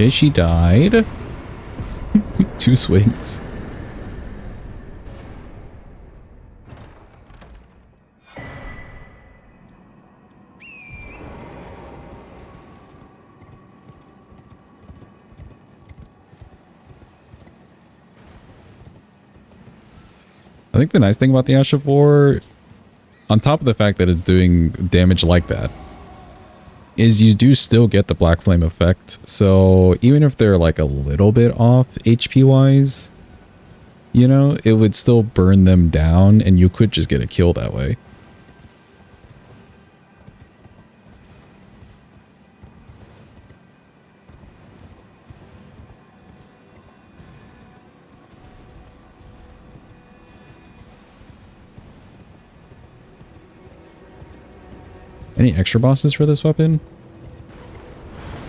Okay, she died. 2 swings. I think the nice thing about the Ash of War, on top of the fact that it's doing damage like that, is you do still get the Black Flame effect. So even if they're like a little bit off HP wise, you know, it would still burn them down and you could just get a kill that way. Any extra bosses for this weapon?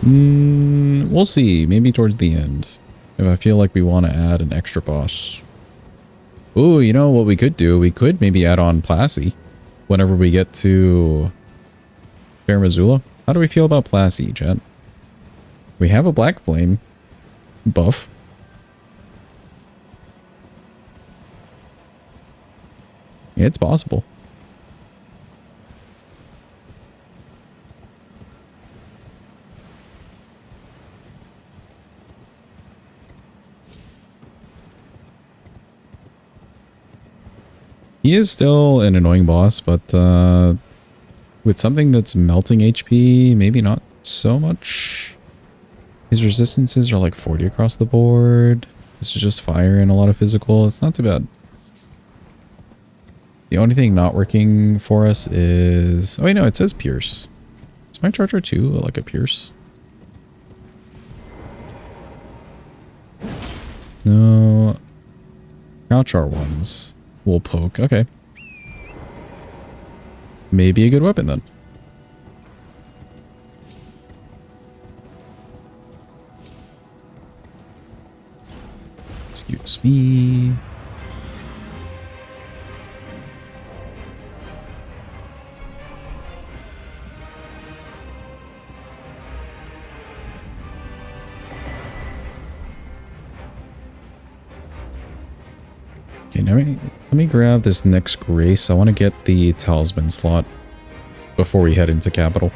We'll see. Maybe towards the end. If I feel like we want to add an extra boss. Ooh, you know what we could do? We could maybe add on Plassey whenever we get to Fair Missoula. How do we feel about Plassey, chat? We have a Black Flame buff. Yeah, it's possible. He is still an annoying boss, but with something that's melting HP, maybe not so much. His resistances are like 40 across the board. This is just fire and a lot of physical. It's not too bad. The only thing not working for us is... Oh, wait, no, it says Pierce. Is my Charger 2 like a Pierce? No. Crouch R1s will poke. Okay. Maybe a good weapon then. Excuse me. Okay, now let me grab this next grace. I want to get the talisman slot before we head into capital.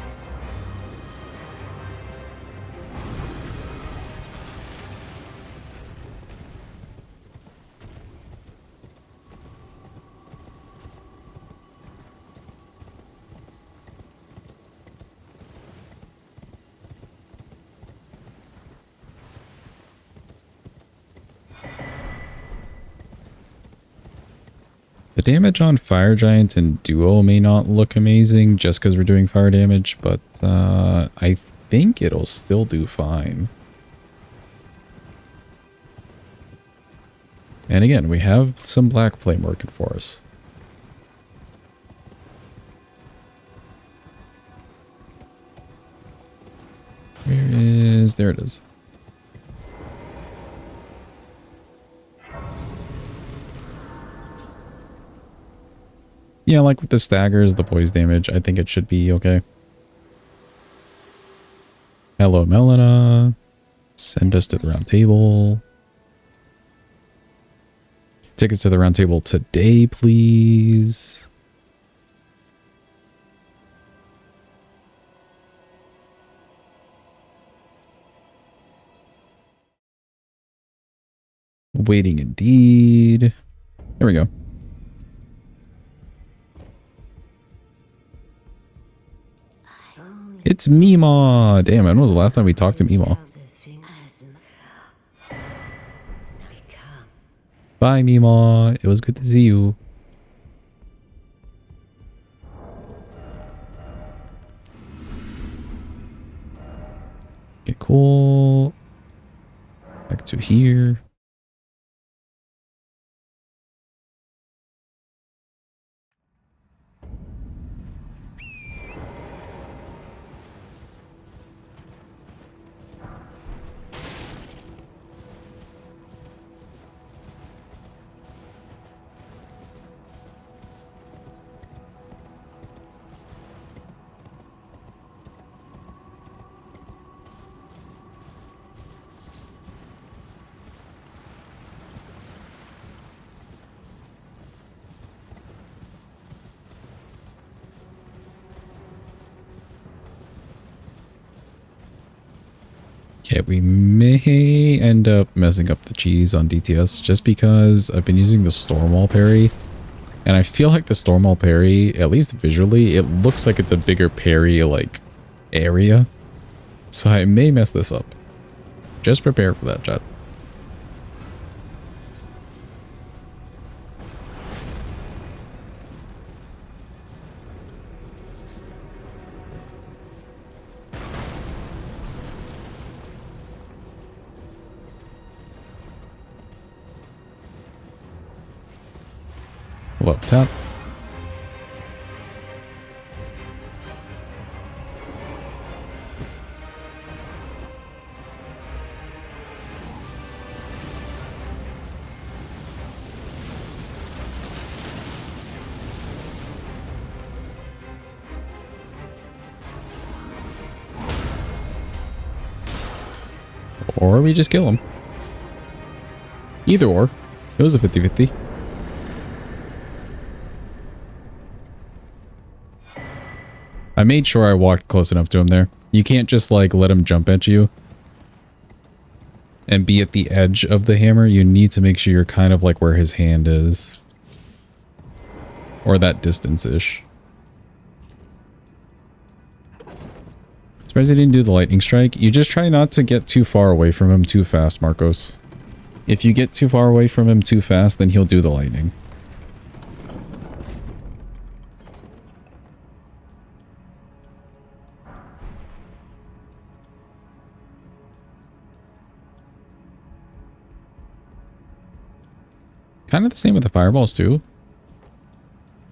The damage on Fire Giant and Duo may not look amazing just because we're doing fire damage, but I think it'll still do fine. And again, we have some Black Flame working for us. There it is. Yeah, like with the staggers, the poise damage, I think it should be okay. Hello, Melina. Send us to the round table. Take us to the round table today, please. Waiting indeed. There we go. It's Mima! Damn, when was the last time we talked to Mima? Bye, Mima. It was good to see you. Okay, cool. Back to here. Okay, we may end up messing up the cheese on DTS just because I've been using the Stormwall parry. And I feel like the Stormwall parry, at least visually, it looks like it's a bigger parry, like, area. So I may mess this up. Just prepare for that, chat. Up top. Or we just kill him. Either or. It was a 50-50. I made sure I walked close enough to him there. You can't just like let him jump at you and be at the edge of the hammer. You need to make sure you're kind of like where his hand is. Or that distance-ish. Surprised he didn't do the lightning strike. You just try not to get too far away from him too fast, Marcos. If you get too far away from him too fast, then he'll do the lightning. Kind of the same with the fireballs too.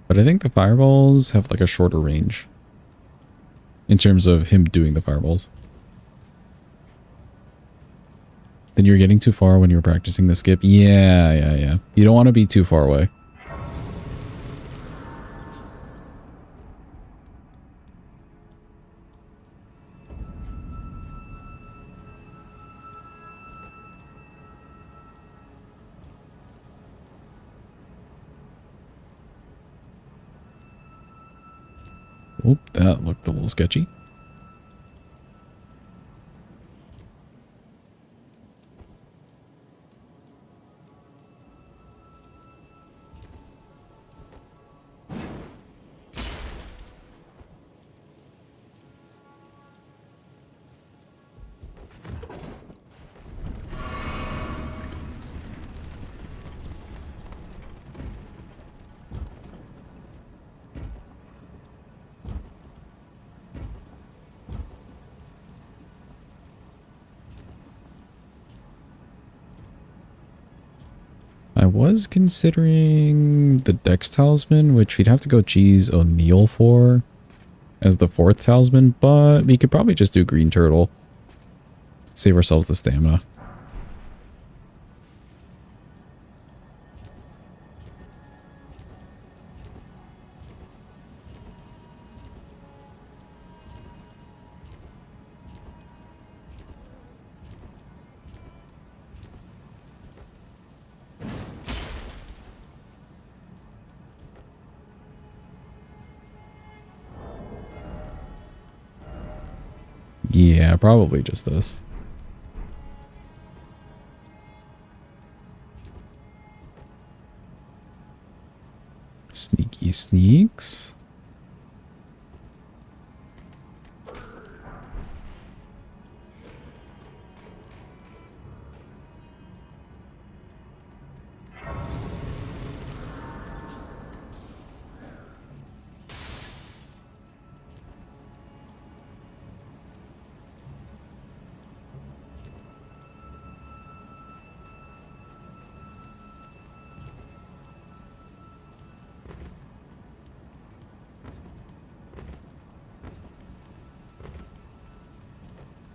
But I think the fireballs have like a shorter range. In terms of him doing the fireballs. Then you're getting too far when you're practicing the skip. Yeah. You don't want to be too far away. Oop, that looked a little sketchy. I was considering the Dex Talisman, which we'd have to go cheese O'Neill for as the 4th talisman, but we could probably just do Green Turtle. Save ourselves the stamina. Yeah, probably just this. Sneaky sneaks.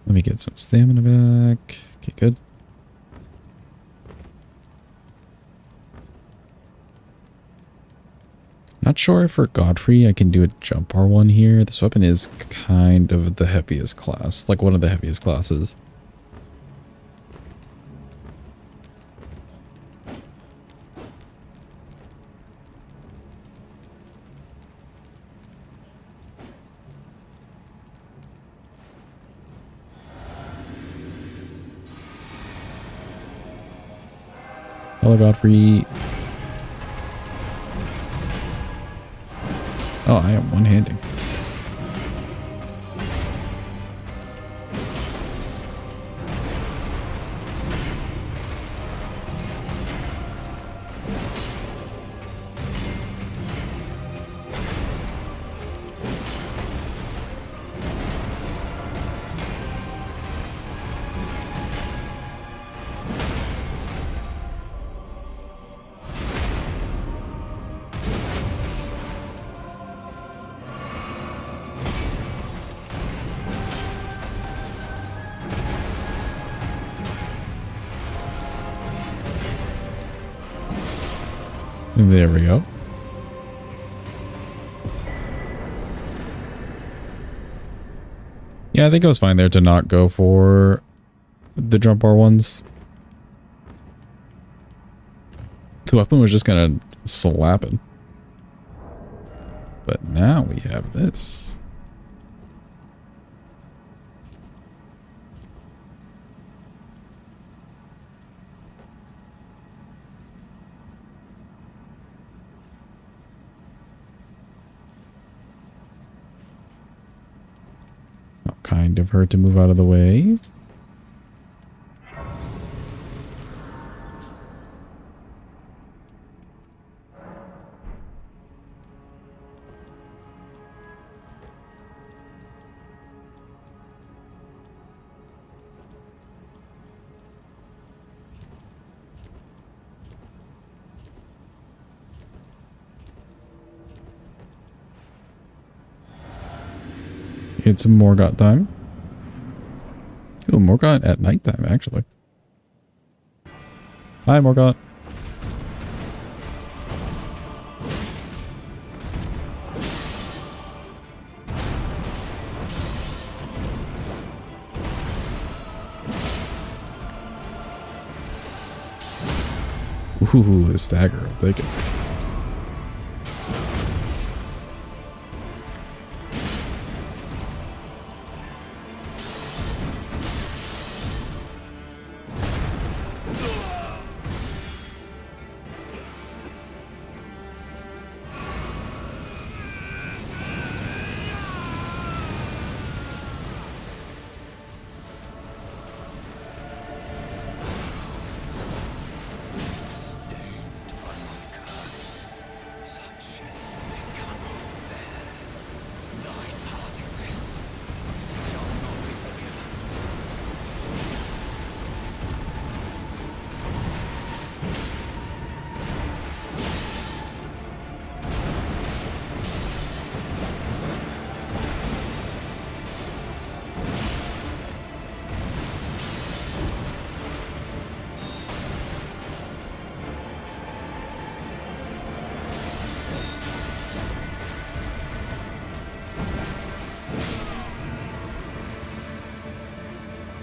Let me get some stamina back. Okay, good. Not sure if for Godfrey I can do a jump R1 here. This weapon is kind of the heaviest class, like one of the heaviest classes. Hello, Godfrey. Oh, I am one-handing. There we go. Yeah, I think it was fine there to not go for the jump R1s. The weapon was just kind of slapping. But now we have this. Kind of her to move out of the way. It's some Morgott time. Ooh, Morgott at nighttime, actually. Hi, Morgott. Ooh, the stagger. I'll take it.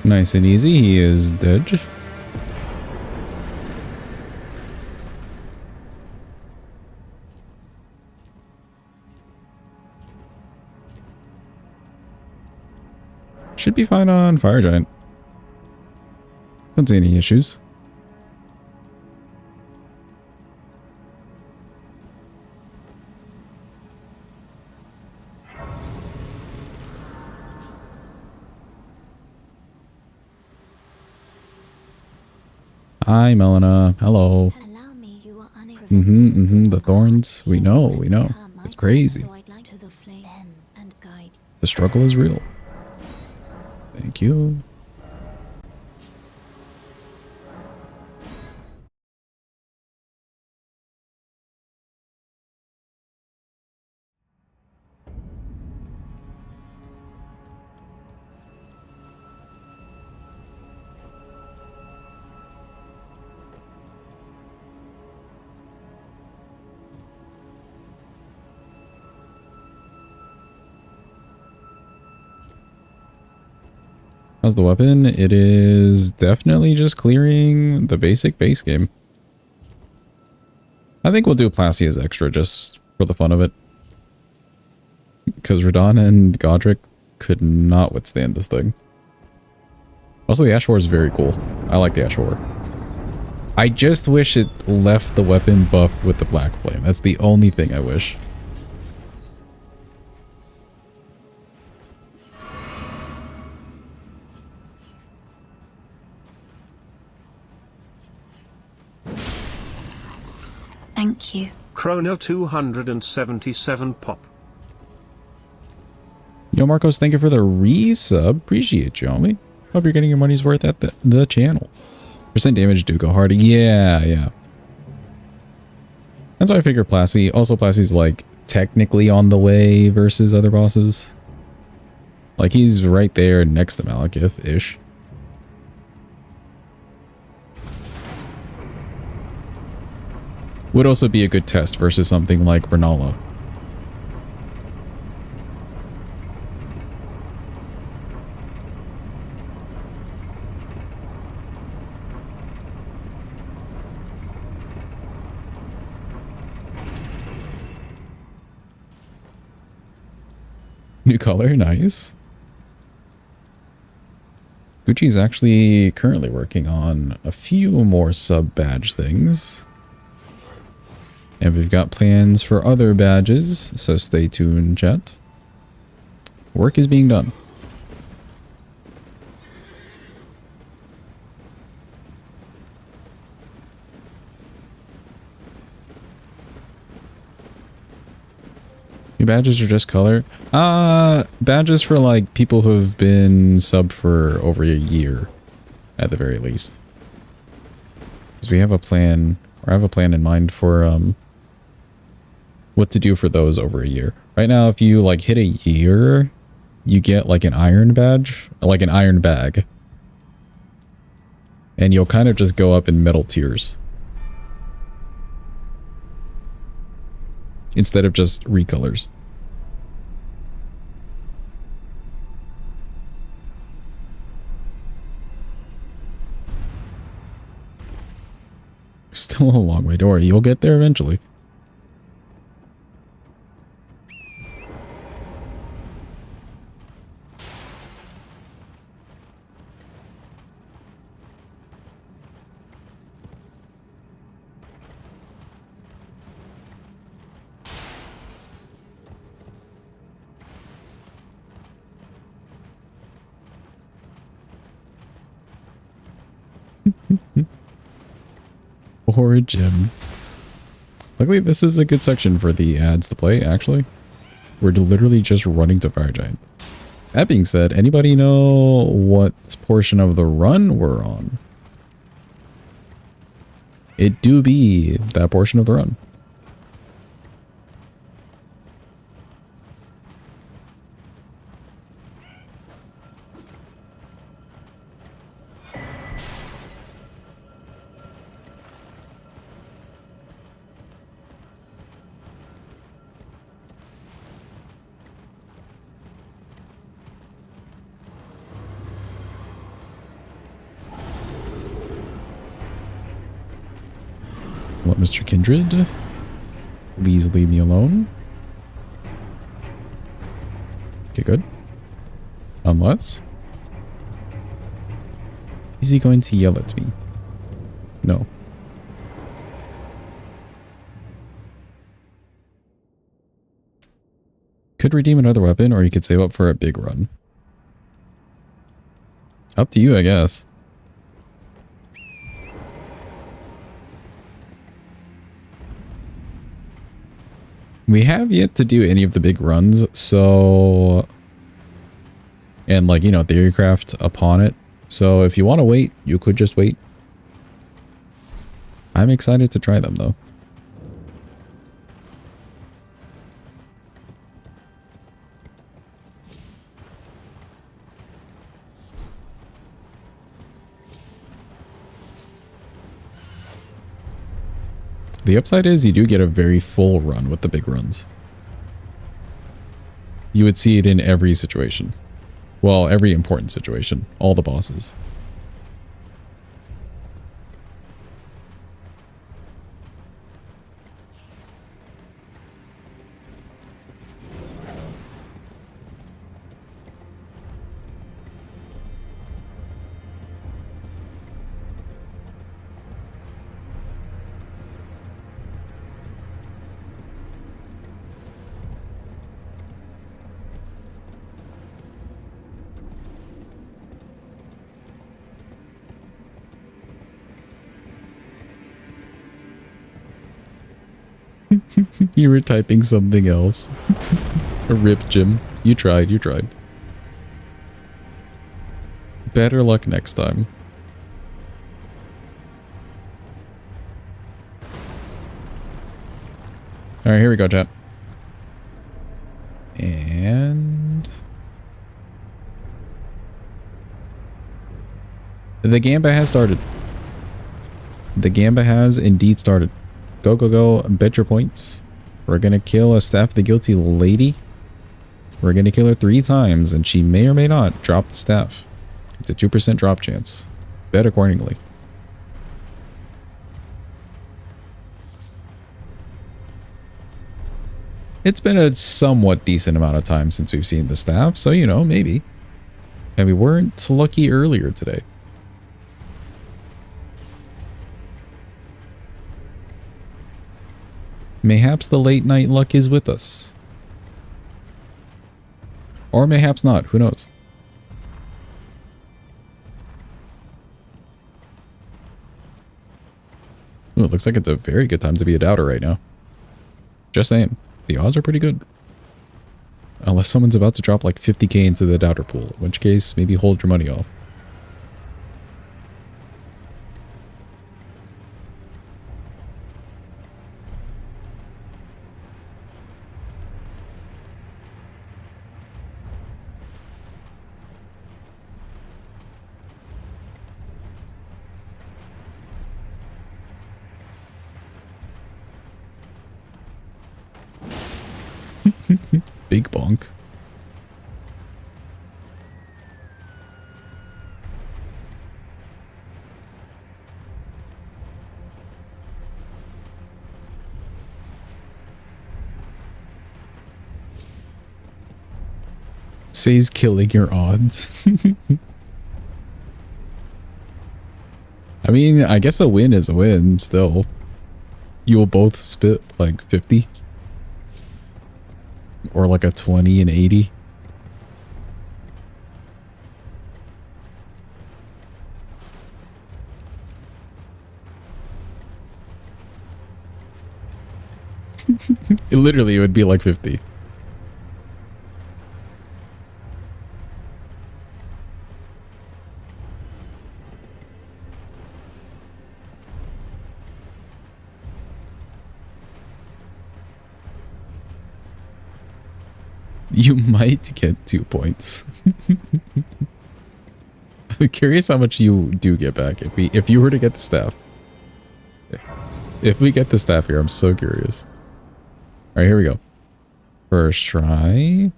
Nice and easy. He is dead. Should be fine on Fire Giant. Don't see any issues. Hi, Melina. Hello. The thorns. We know. It's crazy. The struggle is real. Thank you. How's the weapon? It is definitely just clearing the basic base game. I think we'll do Plasty as extra just for the fun of it. Because Radon and Godric could not withstand this thing. Also, the Ash War is very cool. I like the Ash War. I just wish it left the weapon buffed with the Black Flame. That's the only thing I wish. Thank you. Chrono 277 pop. Yo, Marcos, thank you for the resub. Appreciate you, homie. Hope you're getting your money's worth at the channel. Percent damage do go hard. Yeah. That's why I figured Plasty. Also, Plasty's like technically on the way versus other bosses. Like he's right there next to Malekith-ish. Would also be a good test versus something like Renala. New color, nice. Gucci's actually currently working on a few more sub-badge things. And we've got plans for other badges, so stay tuned, chat. Work is being done. New badges are just color? Badges for like people who have been subbed for over a year, at the very least. Because we have a plan, or I have a plan in mind for what to do for those over a year. Right now, if you like hit a year, you get like an iron badge, like an iron bag. And you'll kind of just go up in metal tiers. Instead of just recolors. Still a long way, don't worry, you'll get there eventually. Poor Jim. Luckily, this is a good section for the ads to play, actually. We're literally just running to Fire Giant. That being said, anybody know what portion of the run we're on? It do be that portion of the run. What, Mr. Kindred? Please leave me alone. Okay, good. Unless... is he going to yell at me? No. Could redeem another weapon, or you could save up for a big run. Up to you, I guess. We have yet to do any of the big runs, so... and like, you know, Theorycraft upon it. So if you want to wait, you could just wait. I'm excited to try them, though. The upside is you do get a very full run with the big runs. You would see it in every situation. Well, every important situation. All the bosses. You were typing something else. Rip, Jim. You tried, you tried. Better luck next time. Alright, here we go, chat. And... the Gamba has started. The Gamba has indeed started. Go, go, go. Bet your points. We're going to kill a Staff of the Guilty lady. We're going to kill her 3 times, and she may or may not drop the staff. It's a 2% drop chance. Bet accordingly. It's been a somewhat decent amount of time since we've seen the staff, so, you know, maybe. And we weren't lucky earlier today. Mayhaps the late night luck is with us. Or mayhaps not, who knows? Ooh, it looks like it's a very good time to be a doubter right now. Just saying, the odds are pretty good. Unless someone's about to drop like 50k into the doubter pool, in which case maybe hold your money off. Big bonk. Says killing your odds. I mean, I guess a win is a win still. You will both spit like 50. Or like a 20 and 80. It literally would be like 50. You might get 2 points. I'm curious how much you do get back if you were to get the staff. If we get the staff here, I'm so curious. All right, here we go. First try.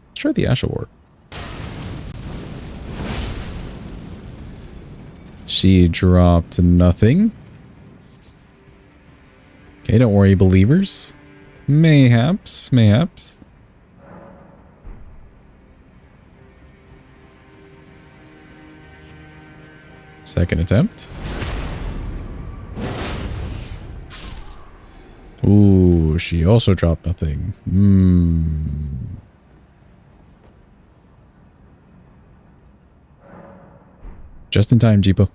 Let's try the Ash Award. She dropped nothing. Okay, don't worry, believers. Mayhaps, mayhaps. Second attempt. Ooh, she also dropped nothing. Just in time, Jeepo.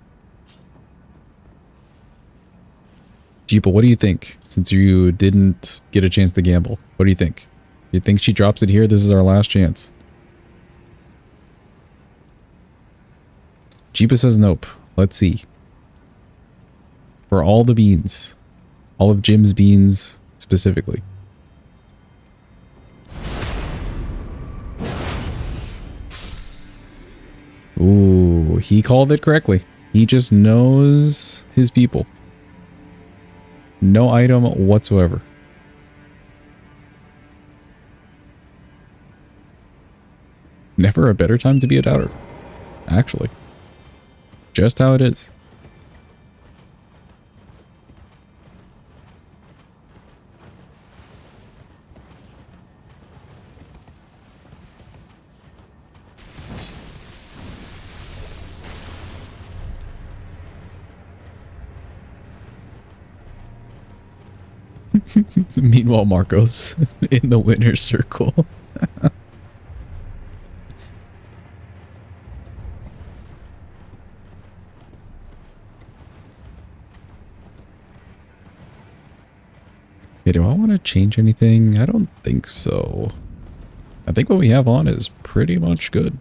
Jeepo, what do you think? Since you didn't get a chance to gamble, what do you think? You think she drops it here? This is our last chance. Jeepa says nope. Let's see. For all the beans. All of Jim's beans specifically. Ooh, he called it correctly. He just knows his people. No item whatsoever. Never a better time to be a doubter. Actually. Just how it is. Meanwhile, Marco's in the winner's circle. Okay, do I want to change anything? I don't think so. I think what we have on is pretty much good.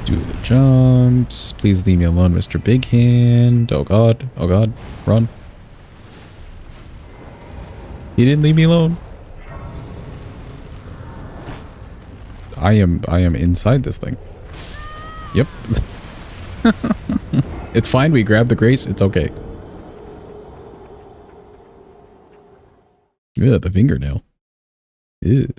Do the jumps. Please leave me alone, Mr. Big Hand. Oh god. Oh god. Run. He didn't leave me alone. I am inside this thing. Yep. It's fine. We grabbed the grace. It's okay. Yeah, the fingernail. Ew.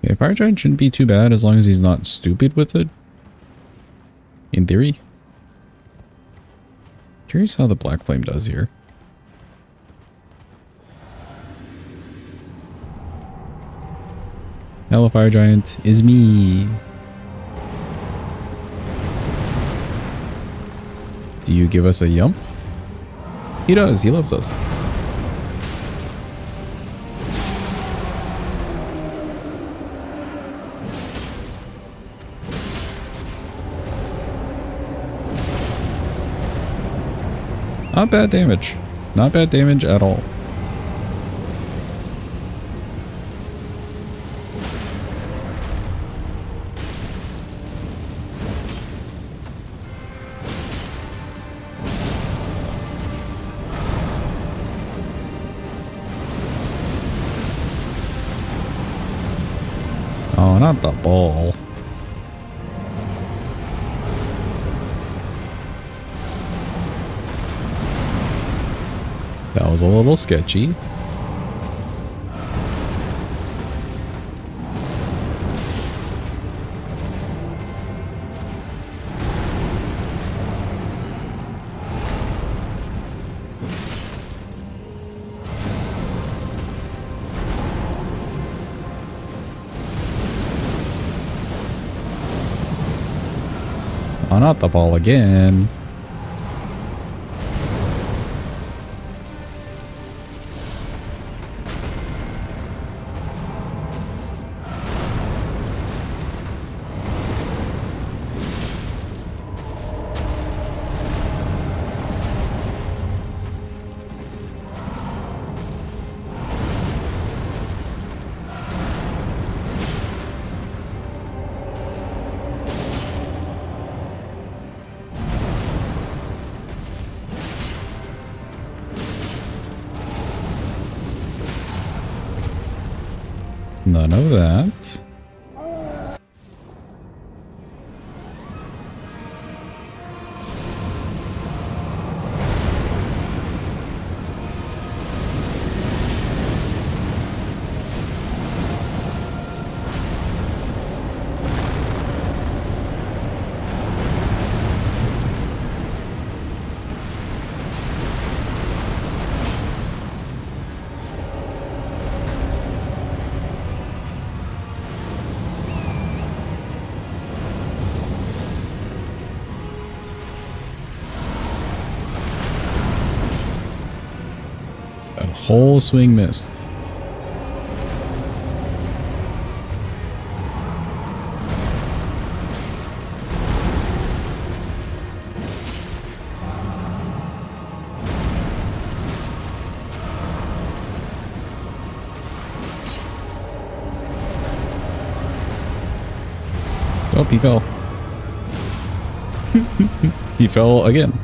Okay, Fire Giant shouldn't be too bad as long as he's not stupid with it. In theory. Curious how the Black Flame does here. Hello, Fire Giant. Is me. Do you give us a yump? He does. He loves us. Not bad damage. Not bad damage at all. Oh, not the ball. That was a little sketchy. Oh, not the ball again. None of that. That whole swing missed. Oh, he fell. He fell again.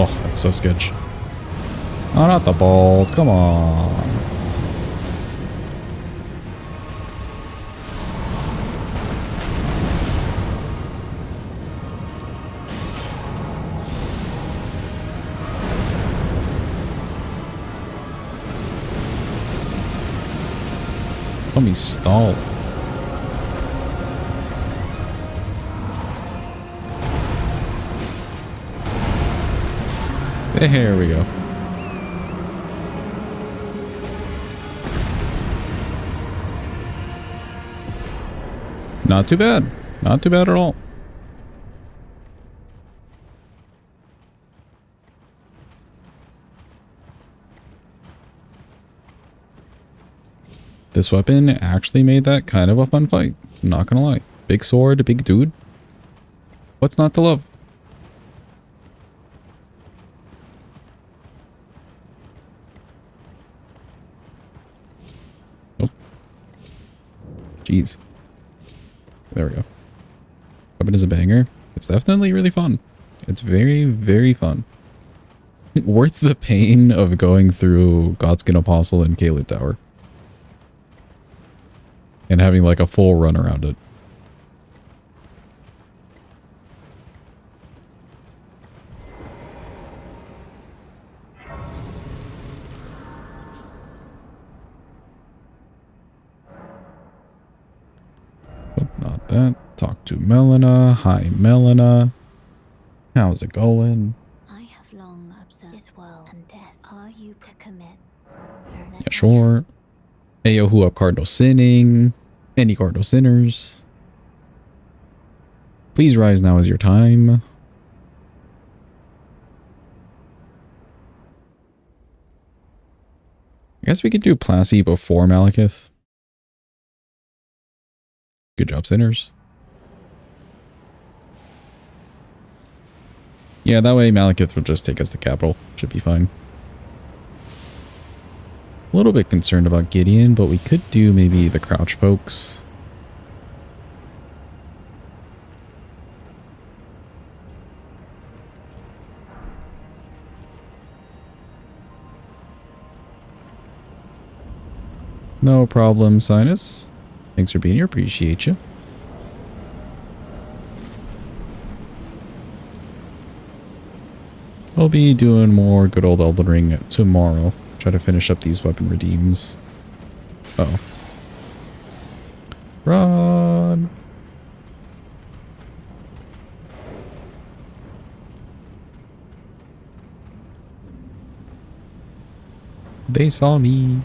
Oh, that's so sketch. Oh, not the balls. Come on. Let me stall. Here we go. Not too bad. Not too bad at all. This weapon actually made that kind of a fun fight. Not gonna lie. Big sword, big dude. What's not to love? Oh. Jeez. There we go. Weapon is a banger. It's definitely really fun. It's very, very fun. Worth the pain of going through Godskin Apostle and Caleb Tower. And having like a full run around it. Oh, not that. Talk to Melina. Hi, Melina. How's it going? I have long observed this world and death. Are you to commit? Yeah, sure. Ayo, who up Cardinal Sinning? Any Cardinal Sinners? Please rise, now is your time. I guess we could do Plassey before Malekith. Good job, Sinners. Yeah, that way Malekith will just take us to capital. Should be fine. A little bit concerned about Gideon, but we could do maybe the crouch pokes. No problem, Sinus. Thanks for being here. Appreciate you. I'll be doing more good old Elden Ring tomorrow. Try to finish up these weapon redeems. Uh-oh. Run! They saw me.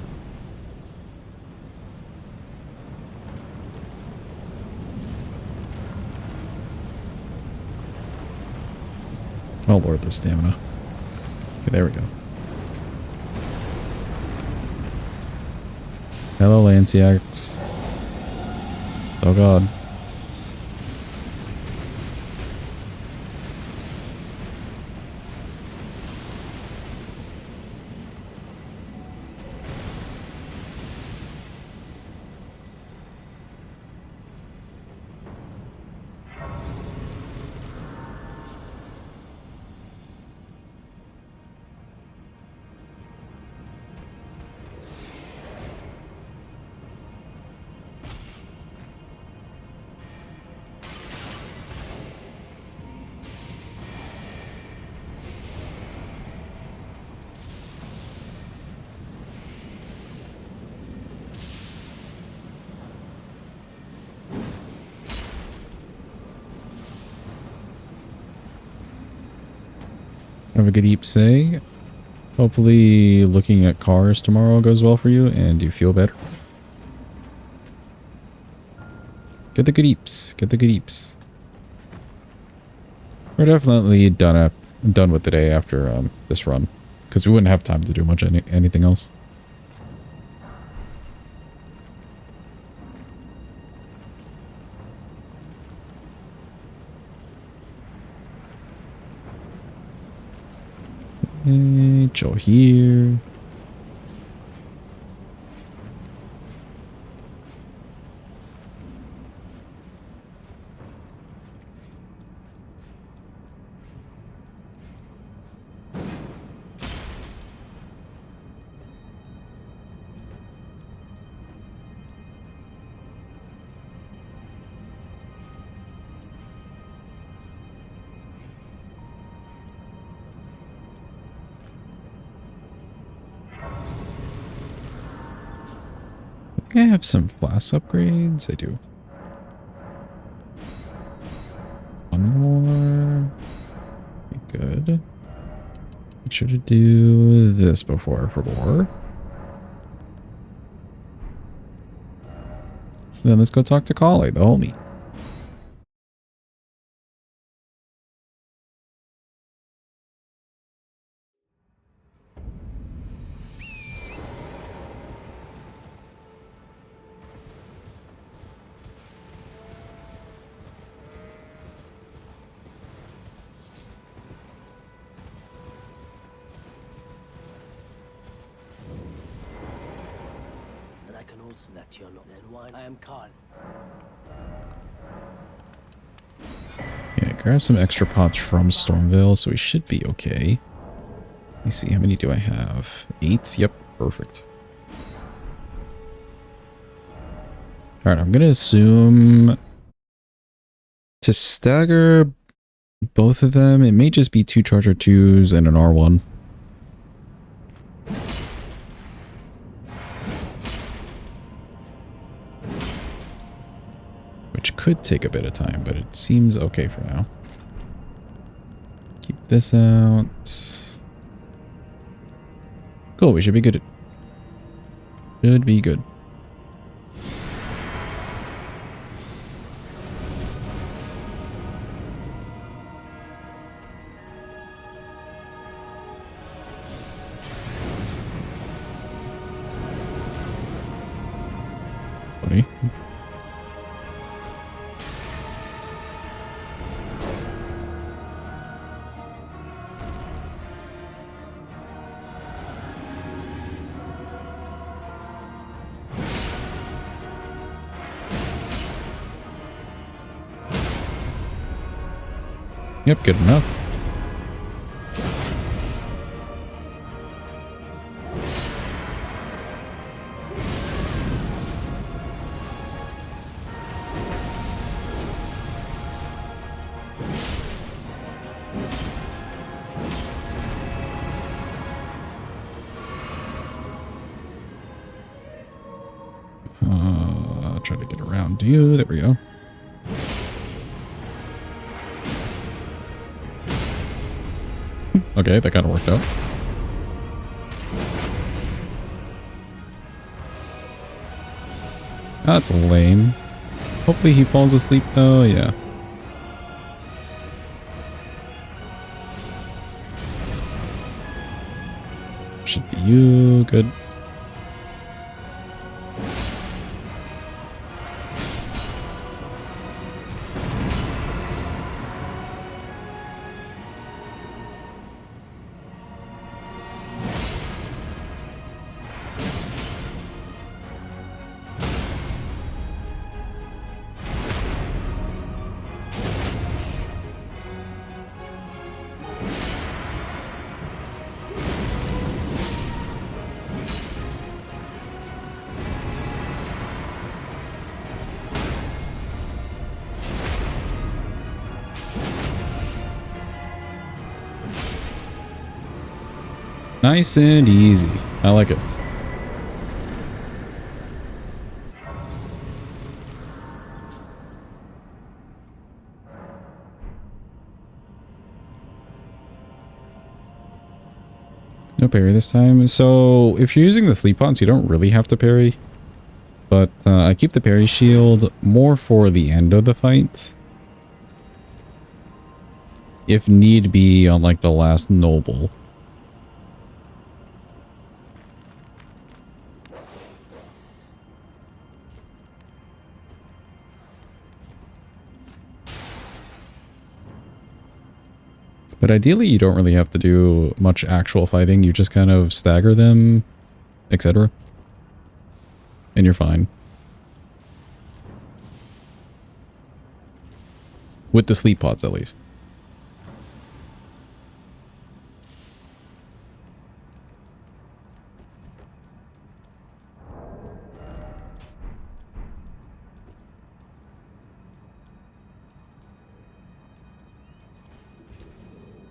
Oh lord, the stamina. Okay, there we go. Hello, Lanciacs. Oh god. Have a good eat, say. Hopefully looking at cars tomorrow goes well for you and you feel better. Get the good eeps. Get the good eeps. We're definitely done with the day after this run. Because we wouldn't have time to do much anything else. Okay, chill here. I have some flask upgrades. I do. One more. Be good. Make sure to do this before I forget. Then let's go talk to Kali, the homie. That you're not then why I am Carl. Yeah, grab some extra pots from Stormville, so we should be okay. Let me see, how many do I have? 8? Yep, perfect. Alright, I'm gonna assume to stagger both of them, it may just be 2 Charger 2s and an R1. Which could take a bit of time, but it seems okay for now. Keep this out. Cool, we should be good. Should be good. Buddy. Yep, good enough. I'll try to get around you. There we go. Okay, that kind of worked out. That's lame. Hopefully he falls asleep though, yeah. Should be you, good. Nice and easy. I like it. No parry this time. So if you're using the sleep pots, you don't really have to parry. But I keep the parry shield more for the end of the fight. If need be on like the last noble. But ideally, you don't really have to do much actual fighting. You just kind of stagger them, etc. And you're fine. With the sleep pots, at least.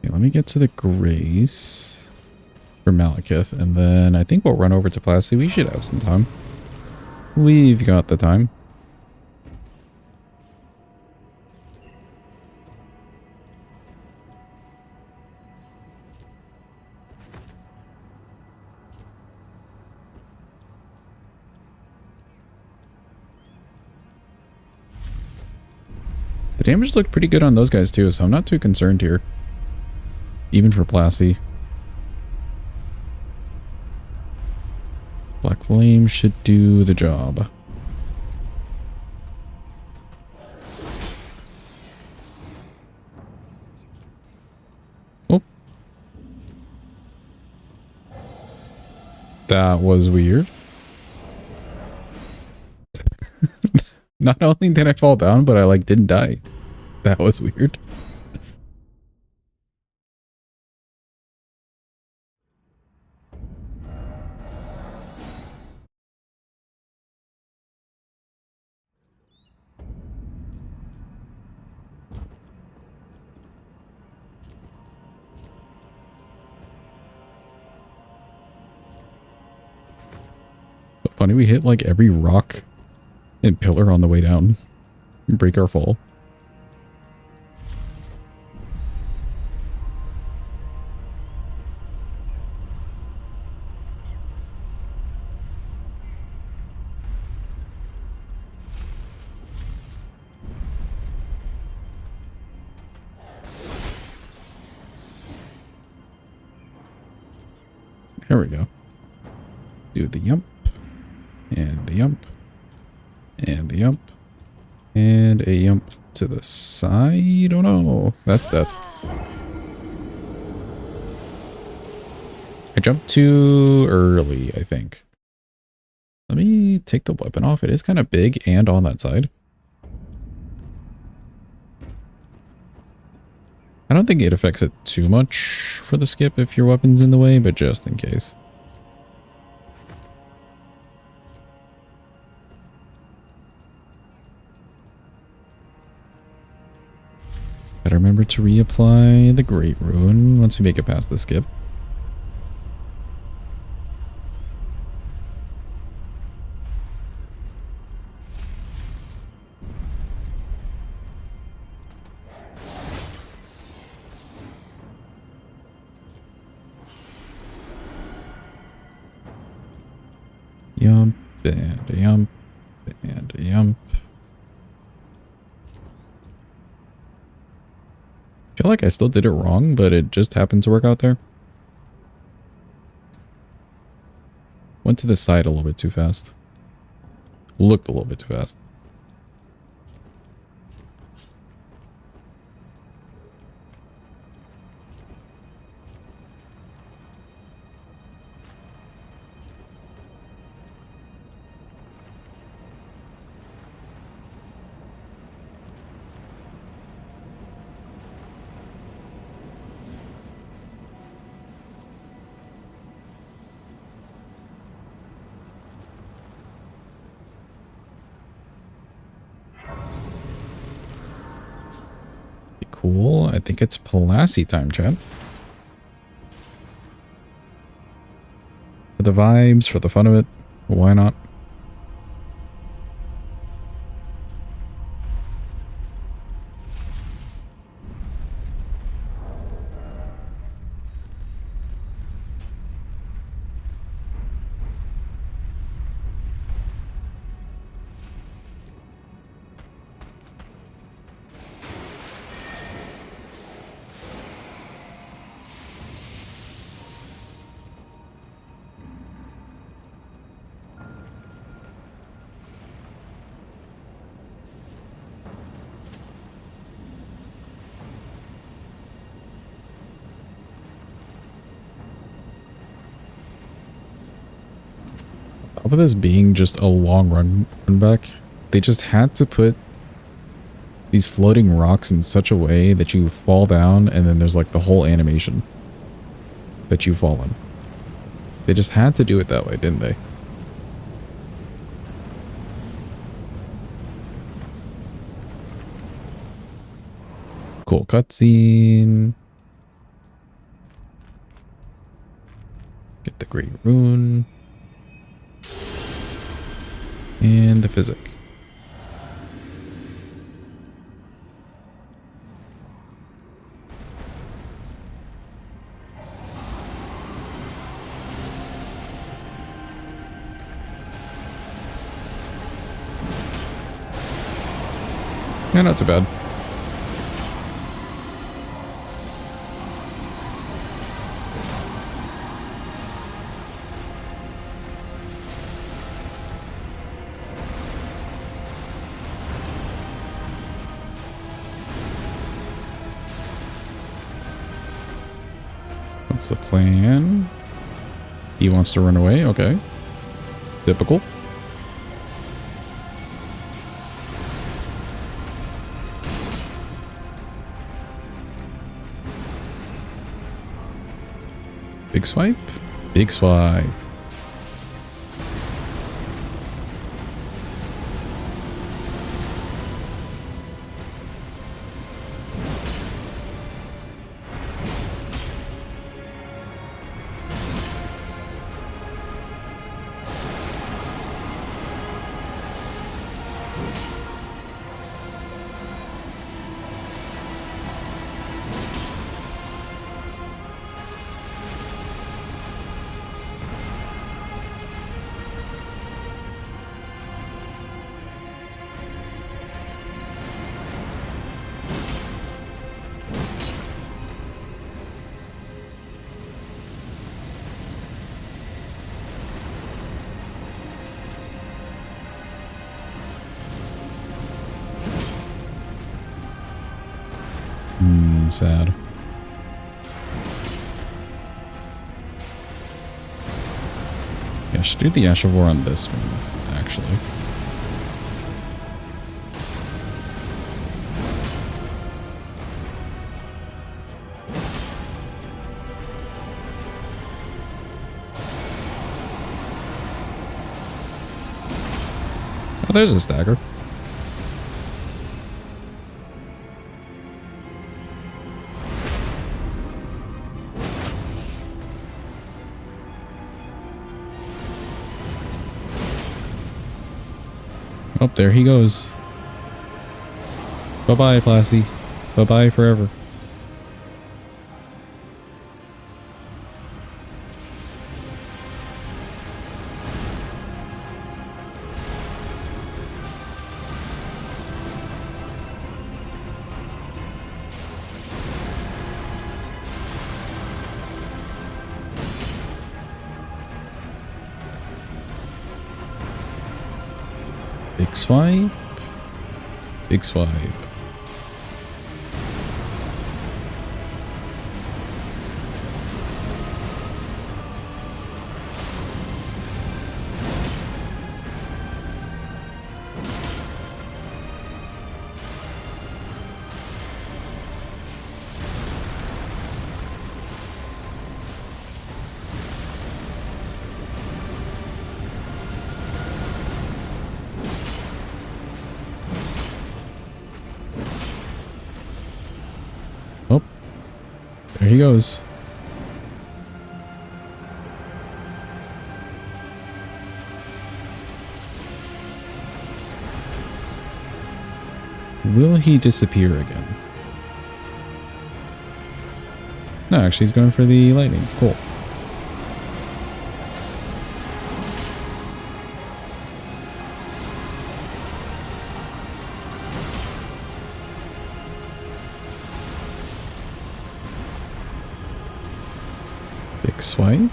Let me get to the Grace for Malekith, and then I think we'll run over to Plassey. We should have some time. We've got the time. The damage looked pretty good on those guys too, so I'm not too concerned here. Even for Plassey. Black Flame should do the job. Oh. That was weird. Not only did I fall down, but I like didn't die. That was weird. Funny, we hit like every rock and pillar on the way down. Break our fall. There we go. Do the yump. And the yump. And the yump. And a yump to the side. Oh no. That's death. I jumped too early, I think. Let me take the weapon off. It is kind of big and on that side. I don't think it affects it too much for the skip if your weapon's in the way, but just in case. Gotta remember to reapply the Great Rune once we make it past the skip. Yump, and a yump, and a yump. I feel like I still did it wrong, but it just happened to work out there. Went to the side a little bit too fast. Looked a little bit too fast. Cool. I think it's Palassi time, chat. For the vibes, for the fun of it. Why not? Top of this being just a long run back, they just had to put these floating rocks in such a way that you fall down and then there's like the whole animation that you fall in. They just had to do it that way, didn't they? Cool cutscene. Get the Great Rune. And the physic. Yeah, not too bad. What's the plan? He wants to run away? Okay. Typical. Big swipe? Big swipe. Sad. Yeah, I should do the Ash of War on this move, actually. Oh, there's a stagger. Oh, there he goes. Bye-bye, Classy. Bye-bye forever. Big swipe. Big swipe. Oh, there he goes. Will he disappear again? No, actually he's going for the lightning. Cool. Big swipe.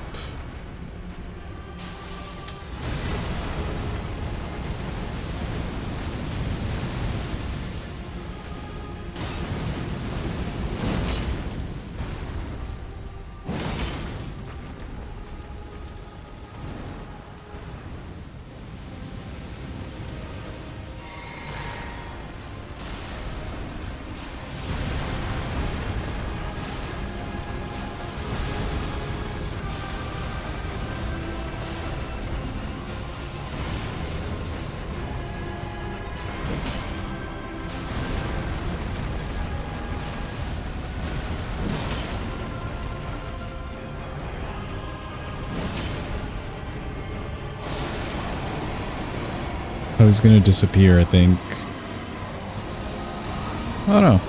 I was gonna disappear, I think. Oh no.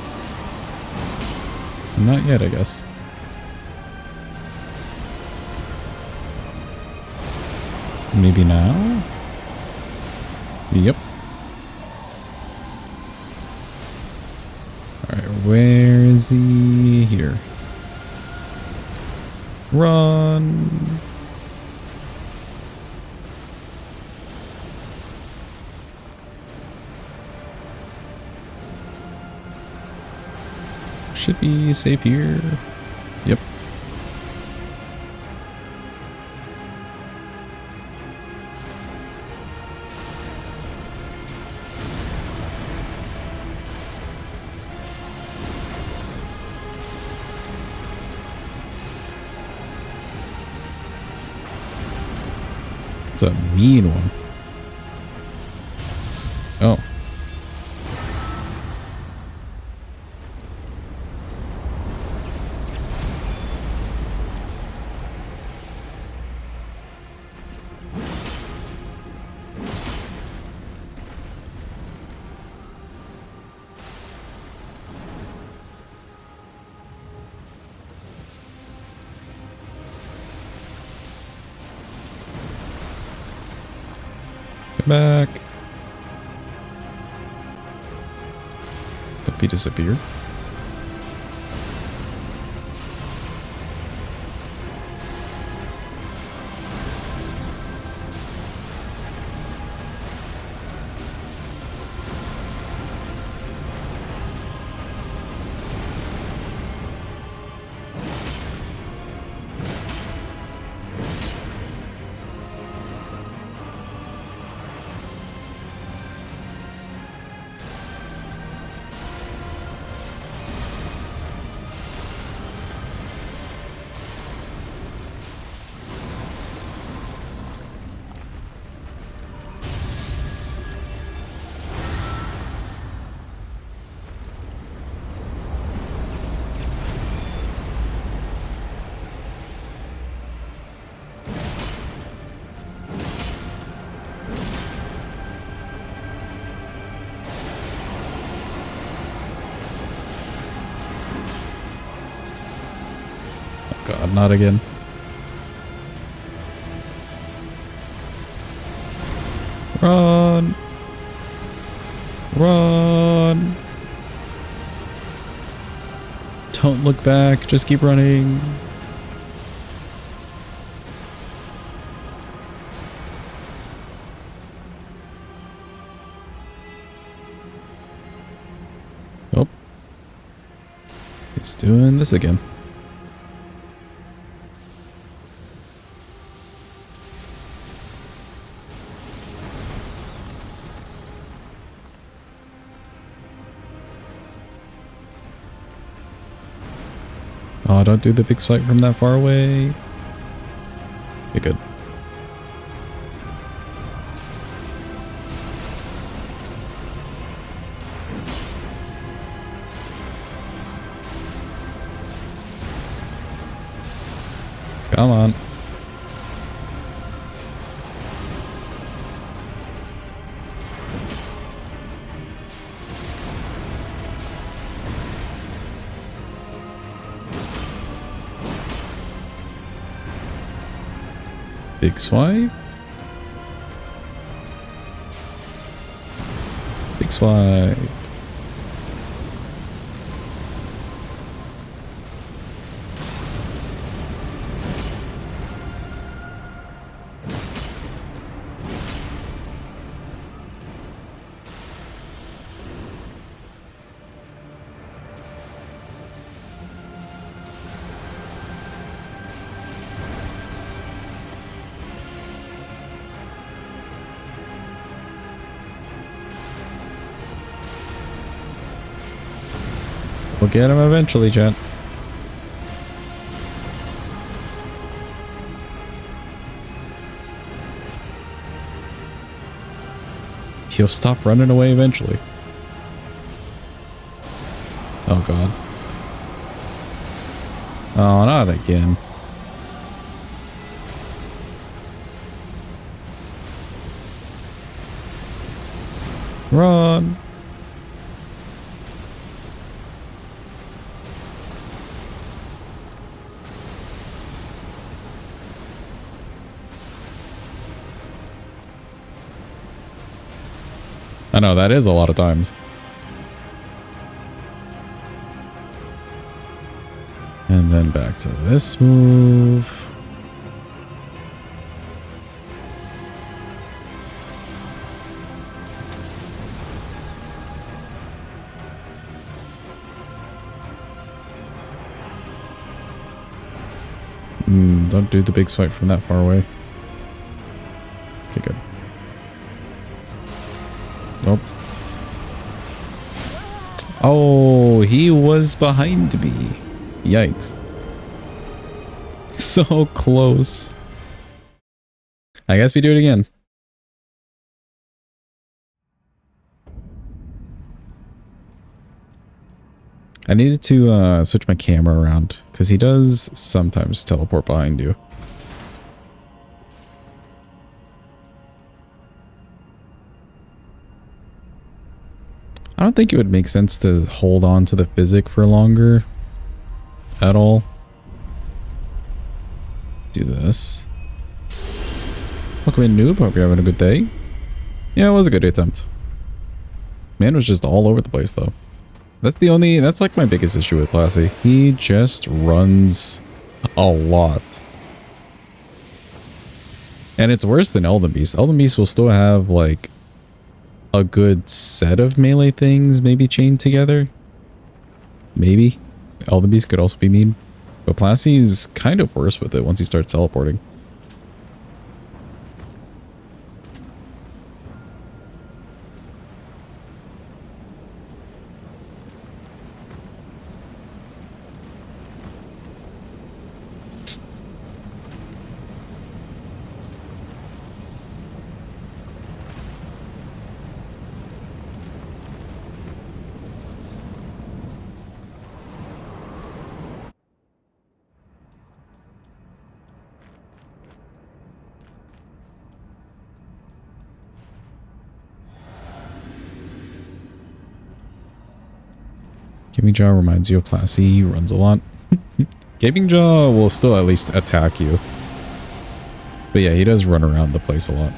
Not yet, I guess. Maybe now? Yep. Alright, where is he? Here. Run! Should be safe here. Yep. It's a mean one. Oh. Come back. Don't be disappeared. God, not again. Run! Run! Don't look back, just keep running. Oh. He's doing this again. Oh, don't do the big swipe from that far away. You're good. Come on. Big swipe. Big swipe. We'll get him eventually, chat. He'll stop running away eventually. Oh god. Oh, not again. Run! I know, that is a lot of times. And then back to this move. Don't do the big swipe from that far away. Okay, good. Nope. Oh, he was behind me. Yikes. So close. I guess we do it again. I needed to switch my camera around because he does sometimes teleport behind you. I don't think it would make sense to hold on to the physic for longer at all. Do this. Welcome in, noob. Hope you're having a good day. Yeah, it was a good attempt. Man was just all over the place though. That's like my biggest issue with Classy. He just runs a lot. And it's worse than Elden Beast. Elden Beast will still have like a good set of melee things maybe chained together. Maybe. Elden Beast could also be mean. But Classy is kind of worse with it once he starts teleporting. Gimme Jaw reminds you of Classy. He runs a lot. Gaping Jaw will still at least attack you. But yeah, he does run around the place a lot.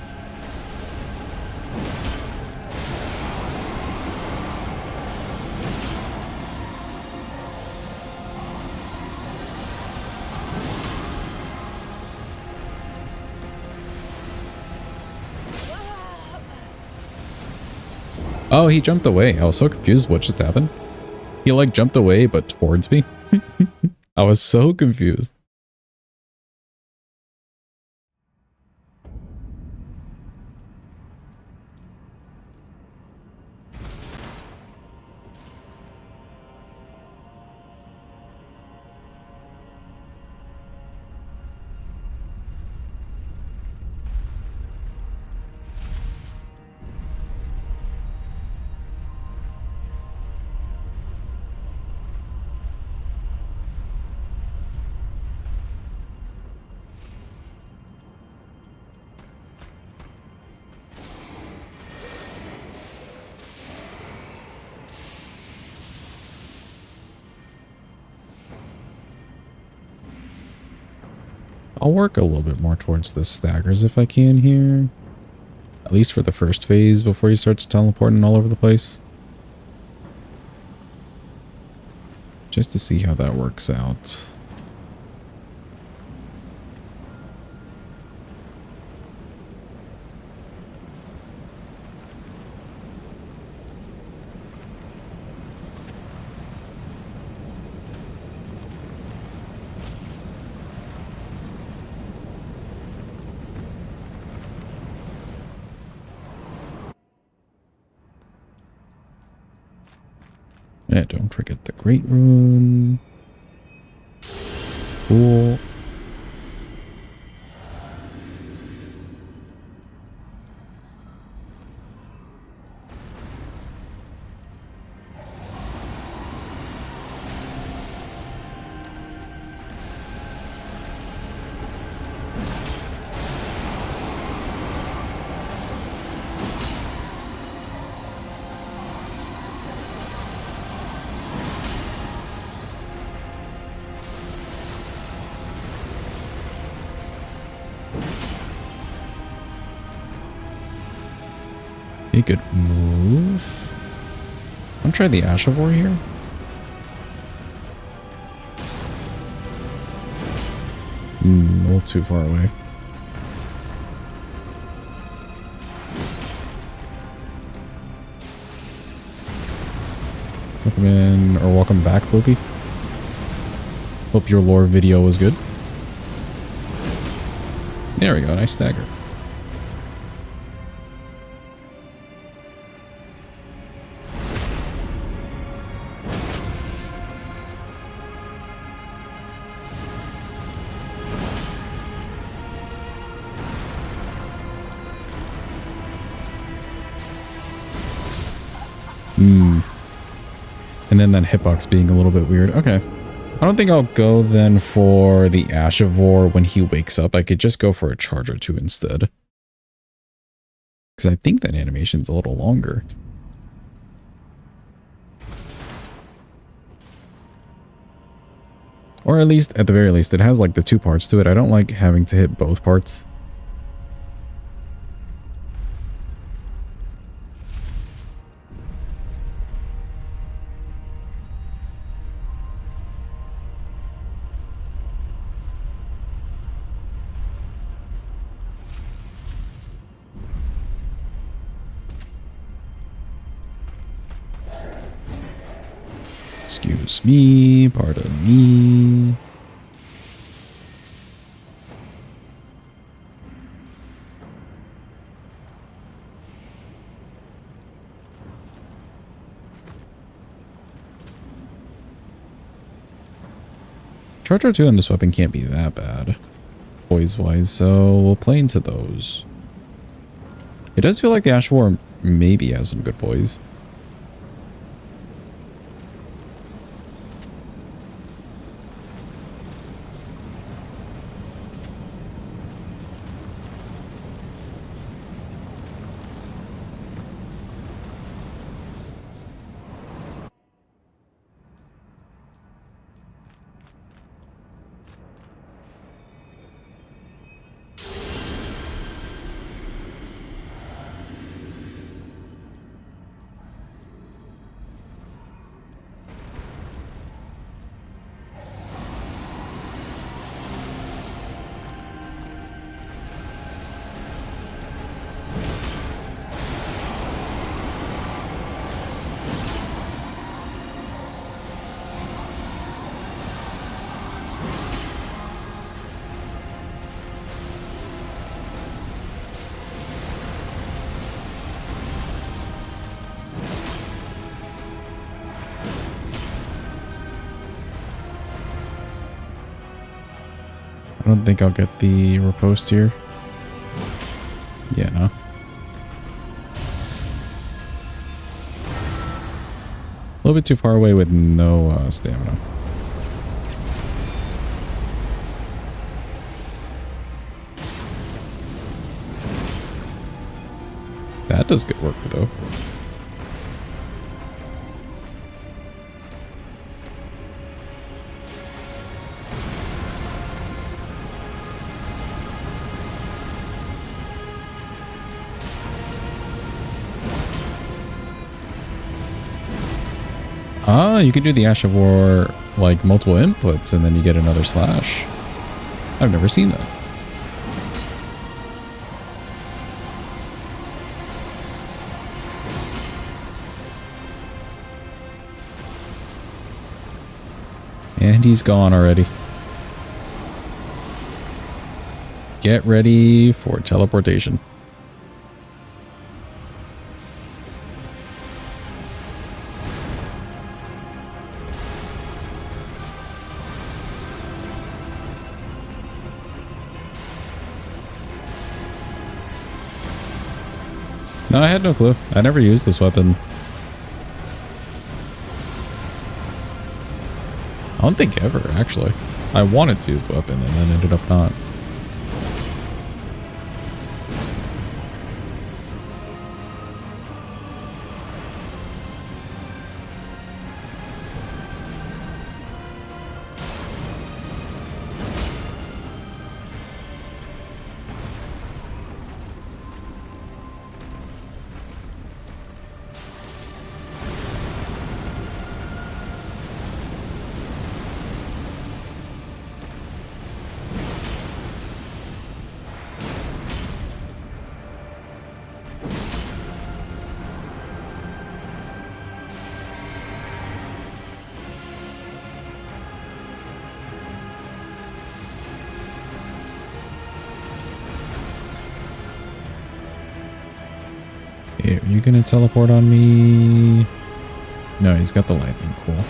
Oh, he jumped away. I was so confused. What just happened? He like jumped away, but towards me. I was so confused. I'll work a little bit more towards the staggers if I can here. At least for the first phase before he starts teleporting all over the place. Just to see how that works out. Yeah, don't forget the Great Rune. Cool. A good move. I'm gonna try the Ashavor here. A little too far away. Welcome in, or welcome back, Loopy. Hope your lore video was good. There we go, nice stagger. And then that hitbox being a little bit weird. Okay. I don't think I'll go then for the Ashavor when he wakes up. I could just go for a charge or two instead. Because I think that animation's a little longer. Or at least, at the very least, it has like the two parts to it. I don't like having to hit both parts. Excuse me, pardon me. Charger 2 on this weapon can't be that bad, poise-wise, so we'll play into those. It does feel like the Ashavor maybe has some good poise. I don't think I'll get the riposte here. Yeah, no. A little bit too far away with no stamina. That does good work, though. Ah, you can do the Ash of War, like, multiple inputs, and then you get another slash. I've never seen that. And he's gone already. Get ready for teleportation. No, I had no clue. I never used this weapon. I don't think ever, actually. I wanted to use the weapon and then ended up not. Are you gonna teleport on me? No, he's got the lightning. Cool.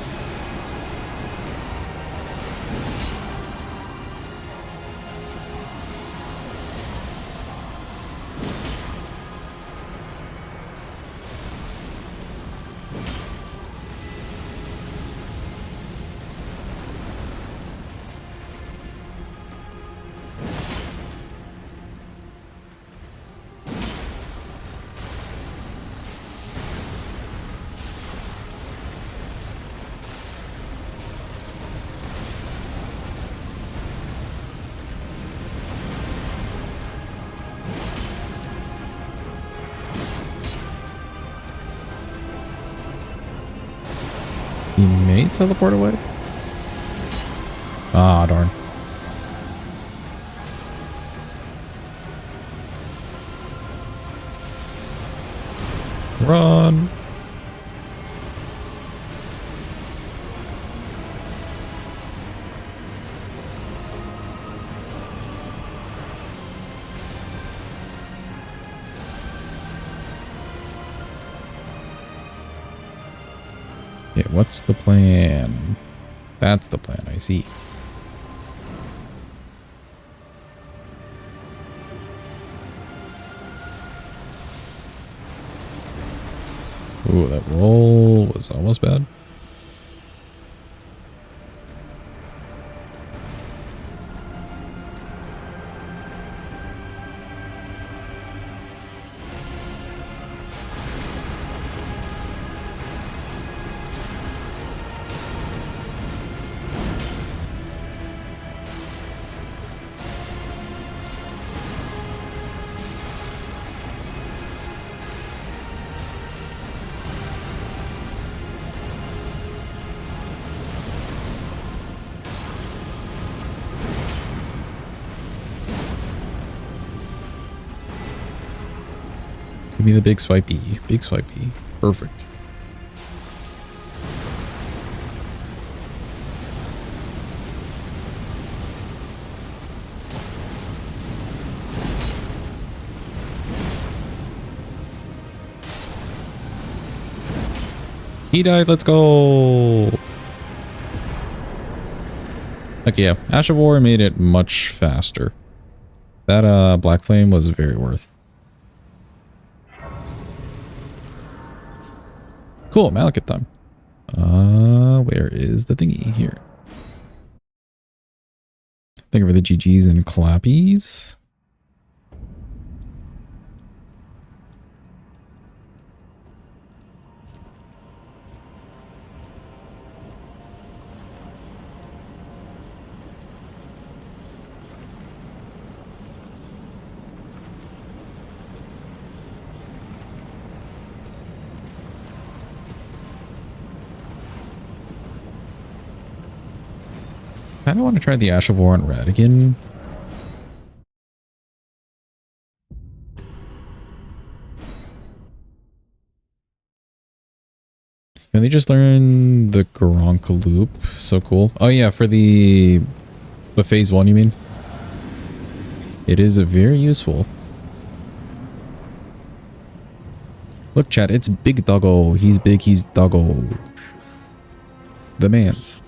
He may teleport away. Ah, darn. Run. Yeah, what's the plan? That's the plan, I see. Ooh, that roll was almost bad. Give me the big swipey. Big swipey. Perfect. He died. Let's go. Like, yeah, Ash of War made it much faster. That Black Flame was very worth. Cool, Malekith time. Where is the thingy? Here. Thank you for the GGs and clappies. I kind of want to try the Ash of War on Radigan. Can they just learn the Gronka loop? So cool. Oh yeah, for the phase 1 you mean? It is very useful. Look chat, it's Big Doggo. He's big, he's Doggo. The man's.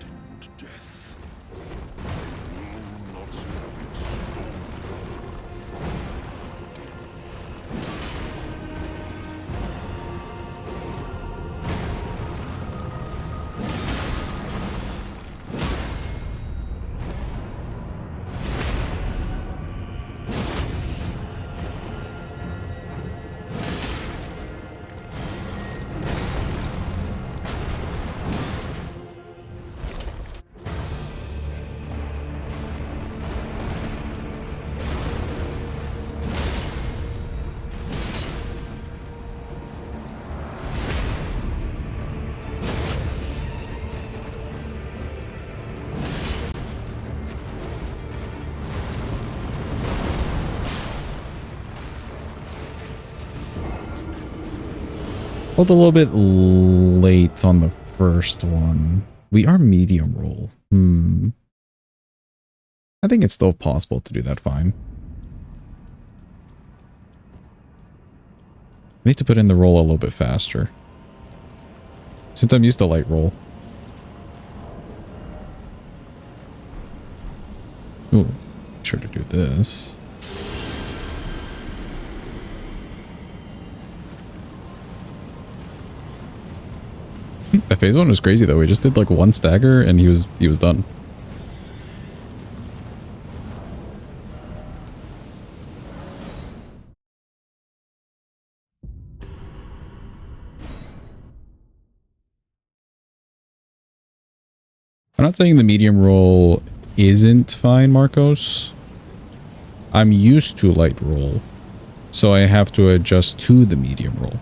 Rolled a little bit late on the first one. We are medium roll. I think it's still possible to do that fine. I need to put in the roll a little bit faster. Since I'm used to light roll. Ooh, make sure to do this. That phase 1 was crazy though. We just did like one stagger and he was done. I'm not saying the medium roll isn't fine, Marcos. I'm used to light roll, so I have to adjust to the medium roll.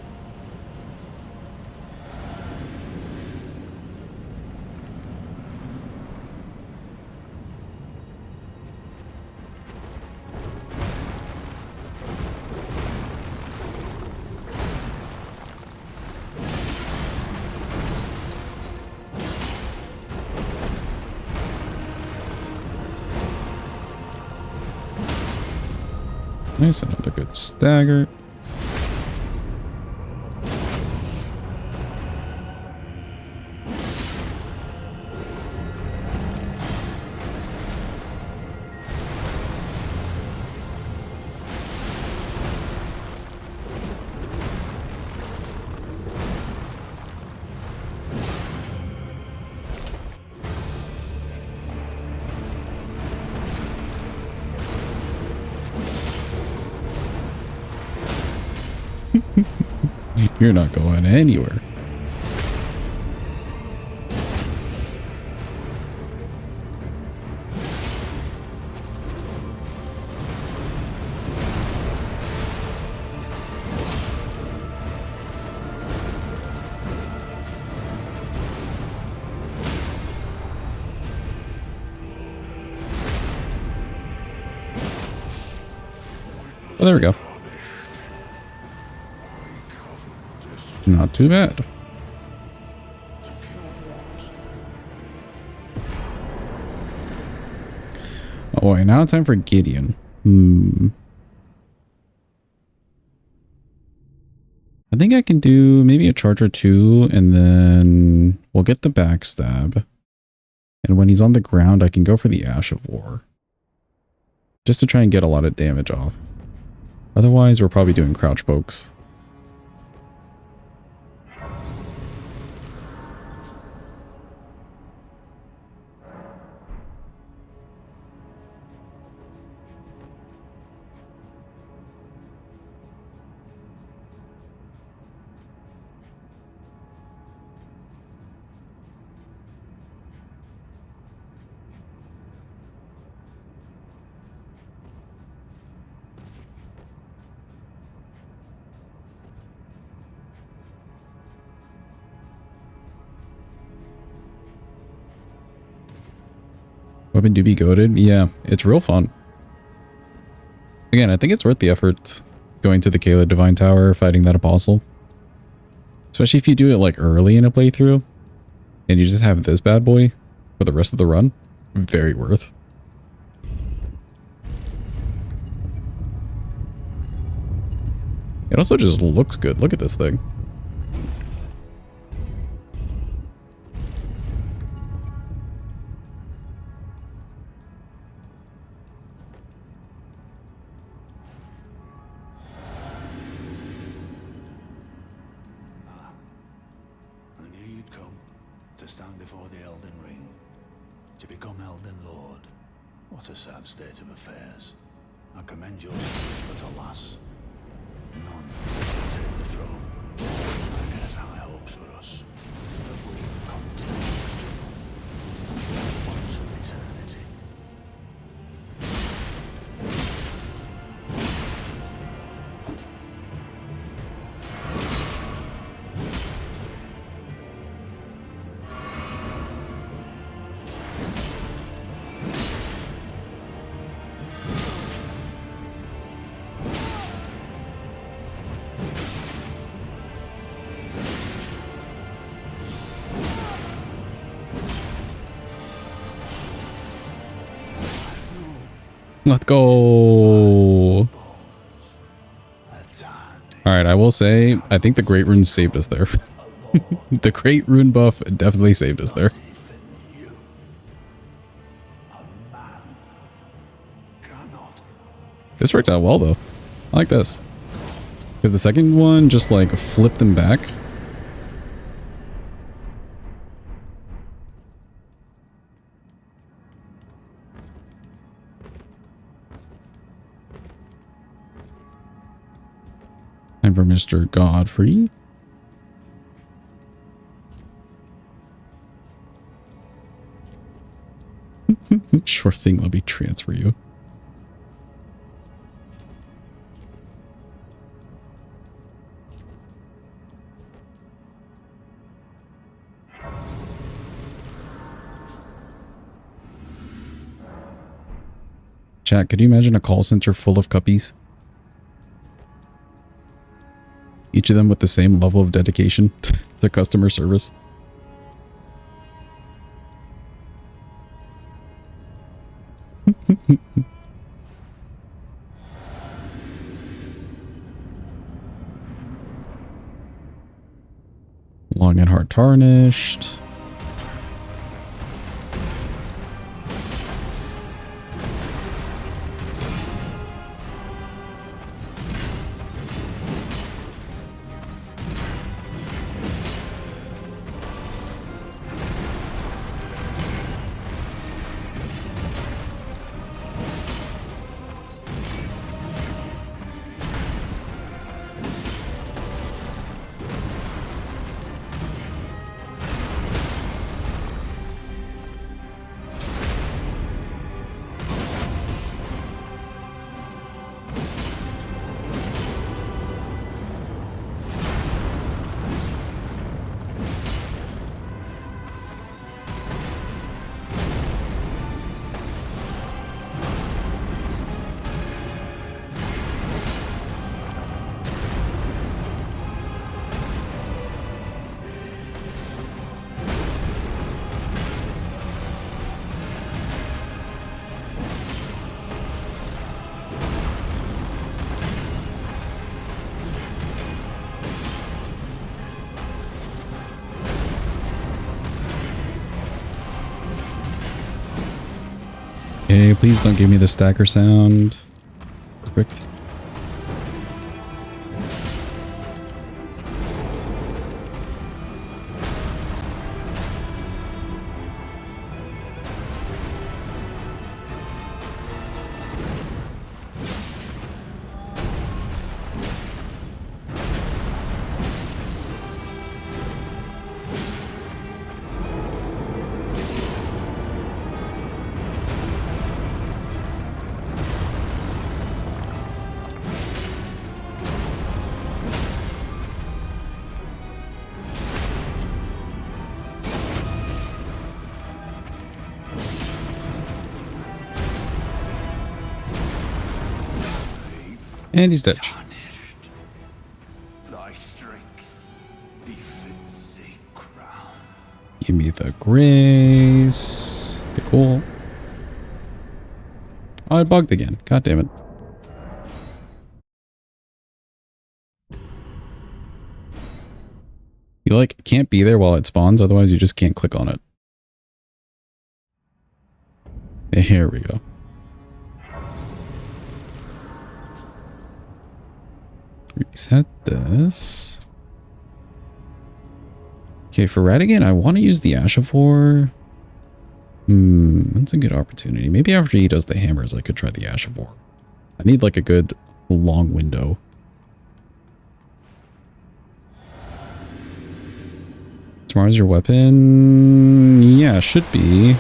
Nice, another good stagger. You're not going anywhere. Oh, there we go. Not too bad. Oh boy, now it's time for Gideon. I think I can do maybe a charge or two, and then we'll get the backstab. And when he's on the ground, I can go for the Ash of War. Just to try and get a lot of damage off. Otherwise, we're probably doing crouch pokes. Weapon do be goated. Yeah, it's real fun. Again, I think it's worth the effort going to the Kayla Divine Tower, fighting that Apostle. Especially if you do it like early in a playthrough and you just have this bad boy for the rest of the run. Very worth. It also just looks good. Look at this thing. What a sad state of affairs. I commend your strength, but alas, none can take the throne. I guess high hopes for us, that we continue to struggle on to eternity. Let's go. Alright, I will say, I think the Great Rune saved us there. The Great Rune buff definitely saved us there. This worked out well, though. I like this. Because the second one just, like, flipped them back. Time for Mr. Godfrey. Sure thing, let me transfer you. Chat, could you imagine a call center full of cuppies? Each of them with the same level of dedication to customer service. Long and hard tarnished. Okay, please don't give me the stacker sound. Perfect. And he's dead. Tarnished. Thy strength befits a crown. Give me the grace. Okay, cool. Oh, it bugged again. God damn it. You like can't be there while it spawns, otherwise you just can't click on it. Here we go. Reset this. Okay, for Radigan, I want to use the Ash of War. That's a good opportunity. Maybe after he does the hammers, I could try the Ash of War. I need like a good long window. Tomorrow's your weapon? Yeah, should be.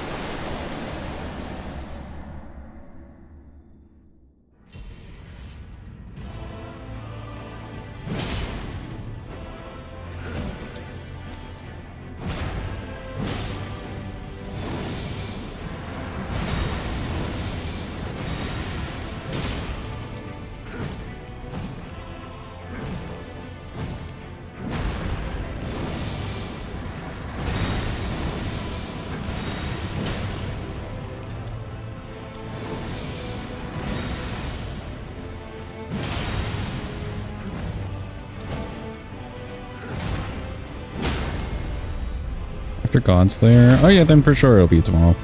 After Godslayer. Oh yeah, then for sure it'll be tomorrow.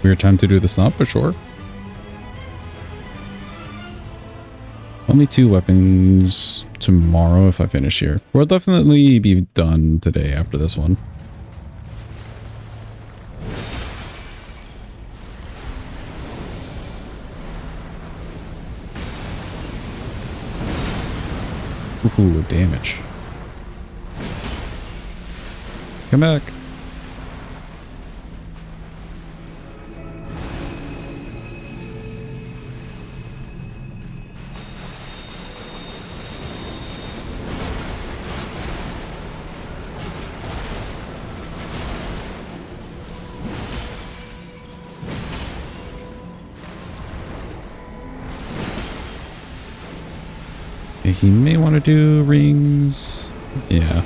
Weird time to do this up, but sure. Only 2 weapons tomorrow if I finish here. We'll definitely be done today after this one. Ooh, damage. Come back. He may want to do rings. Yeah.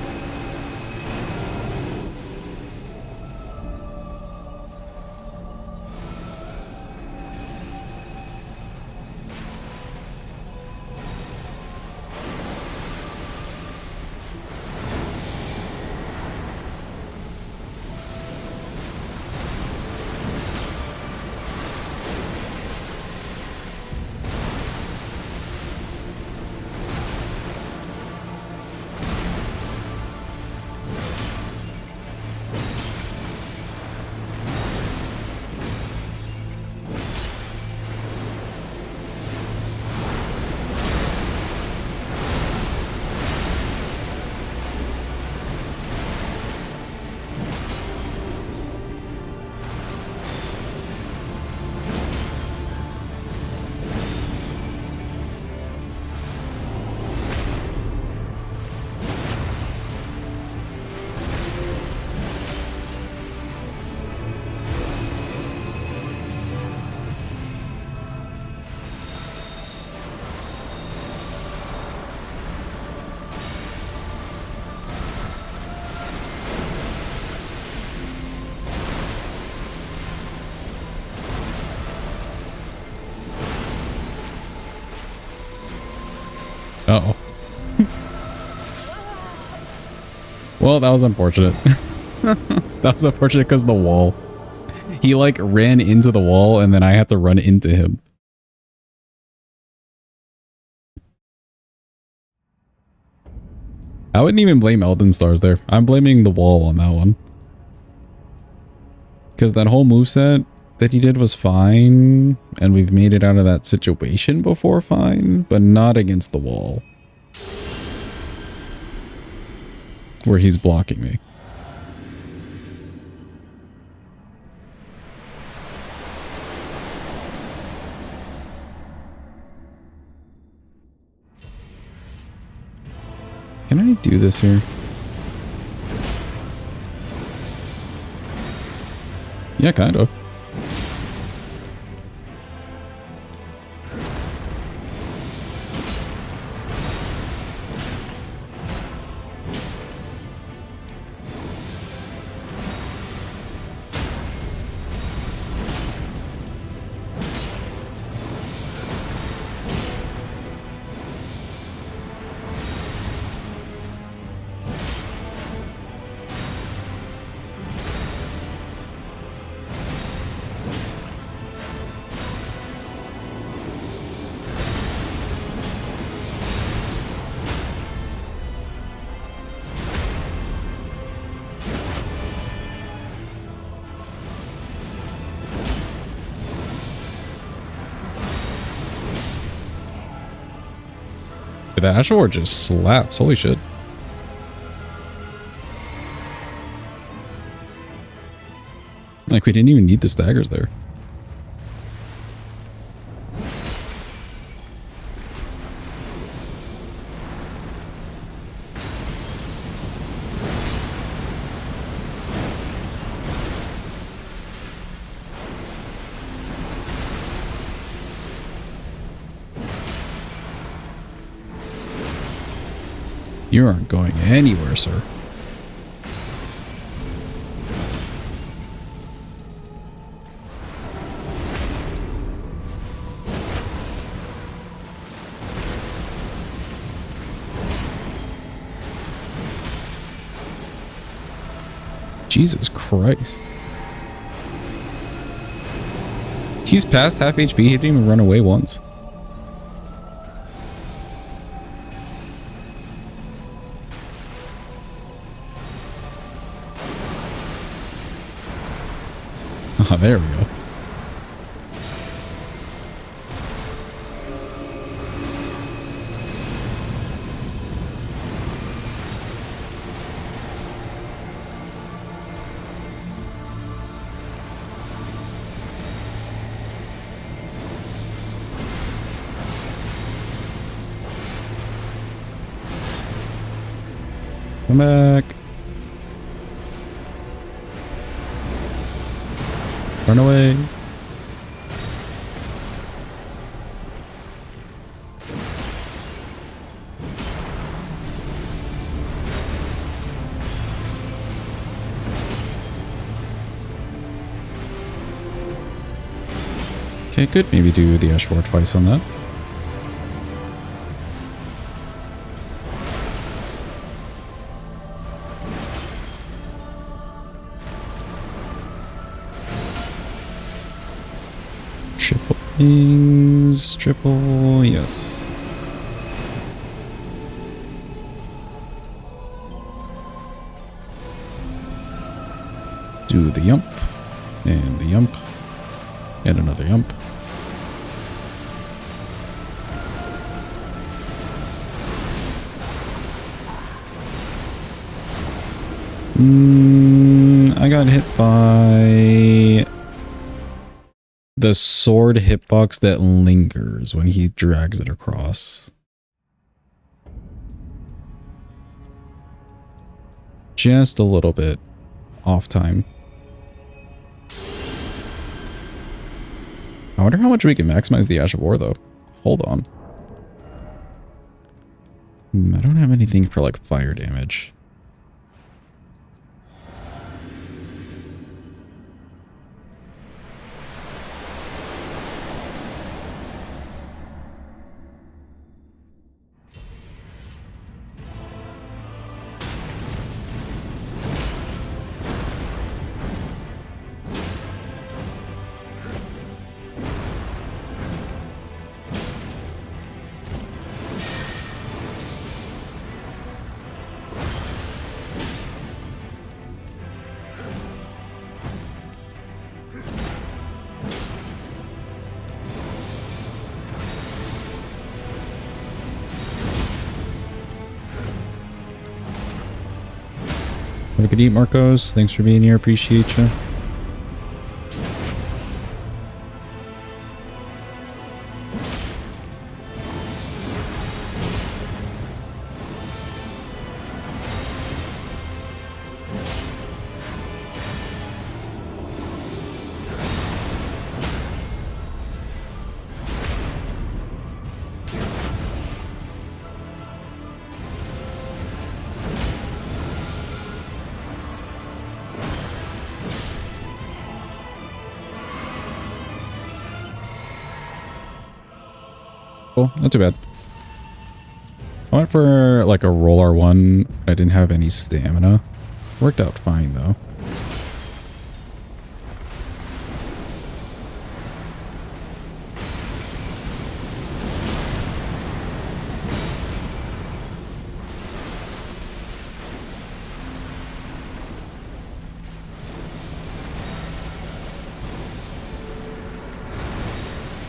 Uh-oh. Well, that was unfortunate. That was unfortunate because of the wall. He like ran into the wall and then I had to run into him. I wouldn't even blame Elden Stars there. I'm blaming the wall on that one. Because that whole moveset that he did was fine. And we've made it out of that situation before fine. But not against the wall. Where he's blocking me. Can I do this here? Yeah, kind of. The Ashword just slaps. Holy shit. Like, we didn't even need the staggers there. You aren't going anywhere, sir. Jesus Christ. He's past half HP. He didn't even run away once. Oh, there we go. Come back. Run away. Okay, good. Maybe do the Ashword twice on that. Triple wings, triple, yes. Do the yump, and the yump, and another yump. I got hit by the sword hitbox that lingers when he drags it across. Just a little bit off time. I wonder how much we can maximize the Ash of War though. Hold on. I don't have anything for like fire damage. Have a good eat, Marcos. Thanks for being here. Appreciate you. Cool, not too bad. I went for like a roll R1. I didn't have any stamina. Worked out fine though.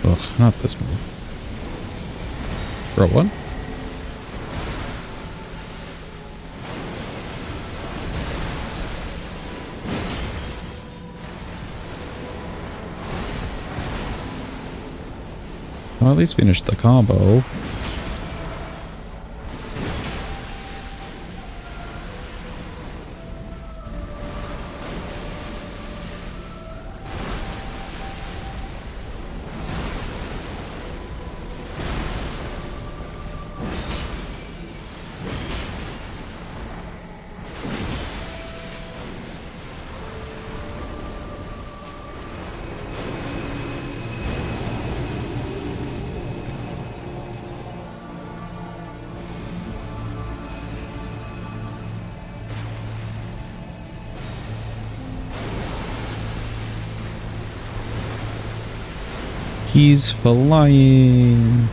Ugh, not this move. Roll one. Well, at least finish the combo. He's flying.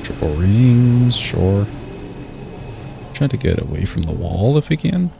Triple rings, sure. Try to get away from the wall if we can.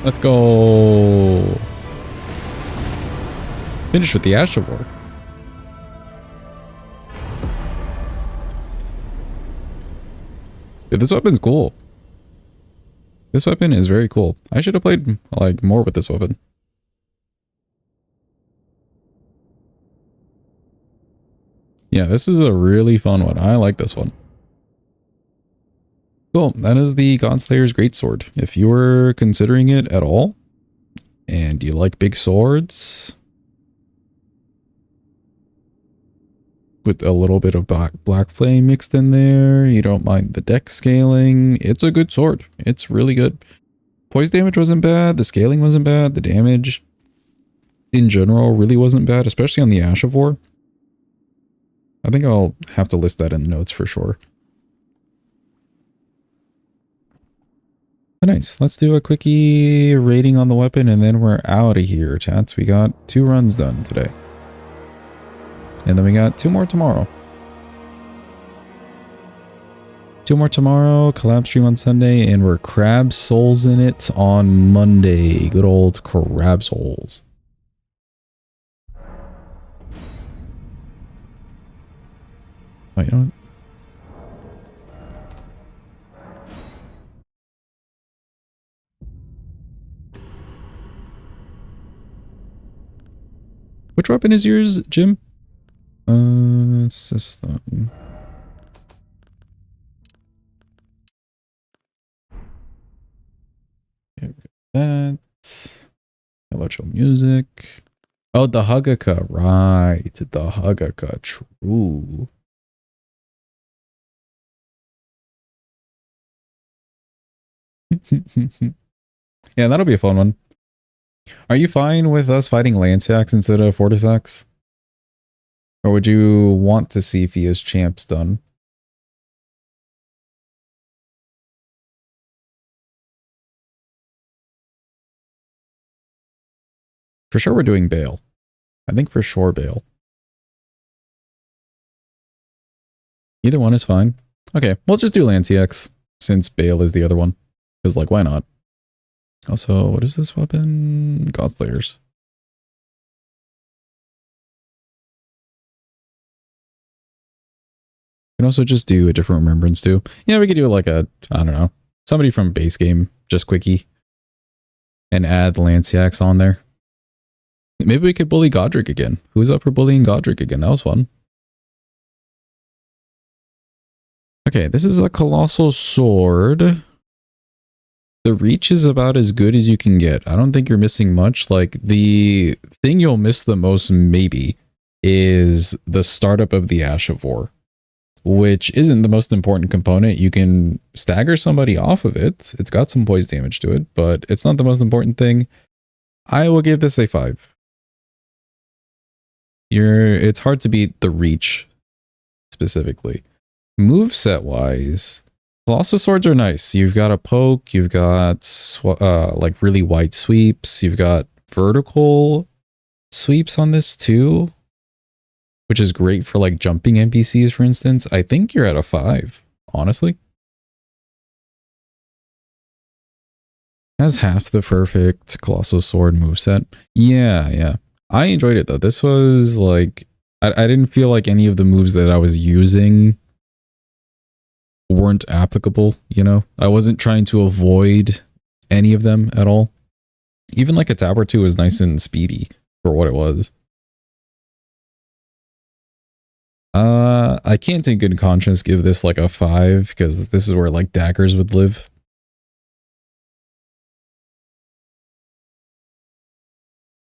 Let's go. Finish with the Ash of War. Dude, this weapon's cool. This weapon is very cool. I should have played like more with this weapon. Yeah, this is a really fun one. I like this one. Cool. That is the Godslayer's Greatsword. If you were considering it at all, and you like big swords, with a little bit of black flame mixed in there, you don't mind the deck scaling, it's a good sword. It's really good. Poise damage wasn't bad. The scaling wasn't bad. The damage in general really wasn't bad, especially on the Ash of War. I think I'll have to list that in the notes for sure. But nice. Let's do a quickie rating on the weapon and then we're out of here, chats. We got 2 runs done today. And then we got 2 more tomorrow. 2 more tomorrow, collab stream on Sunday, and we're crab souls in it on Monday. Good old crab souls. Oh, you know what? Which weapon is yours, Jim? System. That. Electro music. Oh, the Hugaka. Right. The Hugaka. True. Yeah, that'll be a fun one. Are you fine with us fighting Lanceax instead of Fortisax? Or would you want to see Fia's champs done? For sure we're doing Bale. I think for sure Bale. Either one is fine. Okay, we'll just do Lanceax since Bale is the other one. Because, like, why not? Also, what is this weapon? Godslayers. You can also just do a different remembrance too. Yeah, we could do like a, I don't know, somebody from base game, just quickie. And add Lanceax on there. Maybe we could bully Godric again. Who's up for bullying Godric again? That was fun. Okay, this is a colossal sword. The reach is about as good as you can get. I don't think you're missing much. Like, the thing you'll miss the most, maybe, is the startup of the Ash of War, which isn't the most important component. You can stagger somebody off of it. It's got some poise damage to it, but it's not the most important thing. I will give this a 5. It's hard to beat the reach, specifically. Moveset wise, Colossal Swords are nice. You've got a poke, you've got like really wide sweeps, you've got vertical sweeps on this too, which is great for like jumping NPCs, for instance. I think you're at a 5, honestly. Has half the perfect Colossal Sword moveset. Yeah. I enjoyed it though. This was like, I didn't feel like any of the moves that I was using weren't applicable, you know? I wasn't trying to avoid any of them at all. Even like a tap or two was nice and speedy for what it was. I can't in good conscience give this like a 5 because this is where like daggers would live.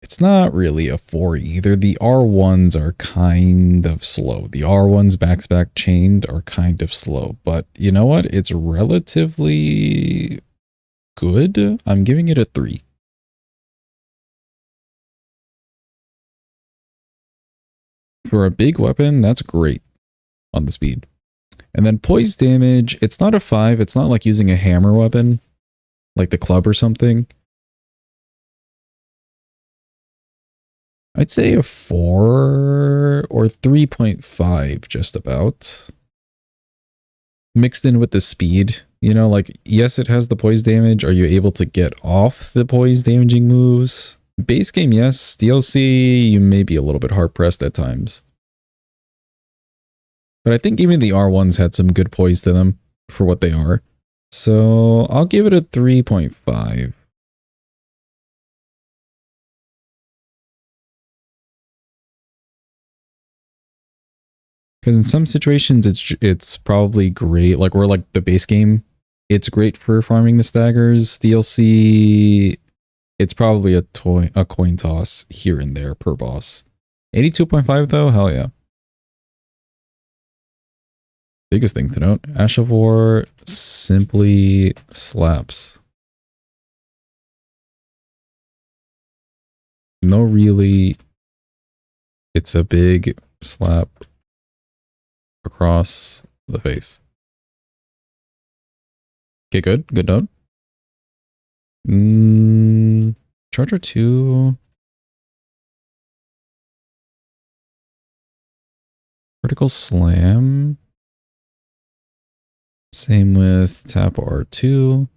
It's not really a 4 either. The R1s are kind of slow. The R1s back chained are kind of slow. But you know what? It's relatively good. I'm giving it a 3. For a big weapon, that's great on the speed. And then poise damage, it's not a 5. It's not like using a hammer weapon, like the club or something. I'd say a 4 or 3.5 just about. Mixed in with the speed, You know, like, yes, it has the poise damage. Are you able to get off the poise damaging moves? Base game, yes. DLC, you may be a little bit hard pressed at times. But I think even the R1s had some good poise to them for what they are. So I'll give it a 3.5. Because in some situations, it's probably great. Like, or like the base game, it's great for farming the staggers. DLC, it's probably a coin toss here and there per boss. 82.5 though, hell yeah. Biggest thing to note, Ash of War simply slaps. No, really, it's a big slap across the face. Okay, good. Good note. Charger 2. Critical Slam. Same with Tap R2.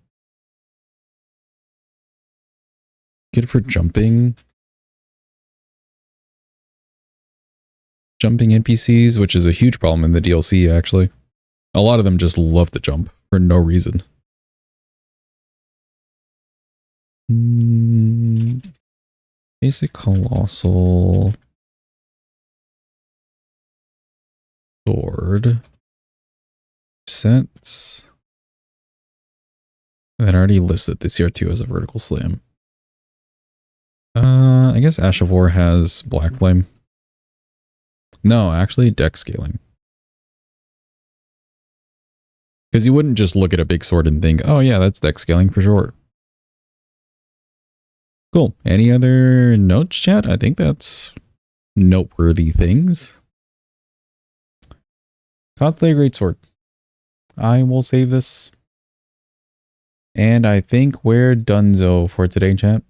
Good for jumping. Jumping NPCs, which is a huge problem in the DLC, actually. A lot of them just love to jump for no reason. Basic Colossal Sword. Sets. That already listed this CR2 as a vertical slam. I guess Ash of War has Black Flame. No, actually deck scaling. Because you wouldn't just look at a big sword and think, oh yeah, that's deck scaling for sure. Cool. Any other notes, chat? I think that's noteworthy things. Godslayer Greatsword. I will save this. And I think we're donezo for today, chat.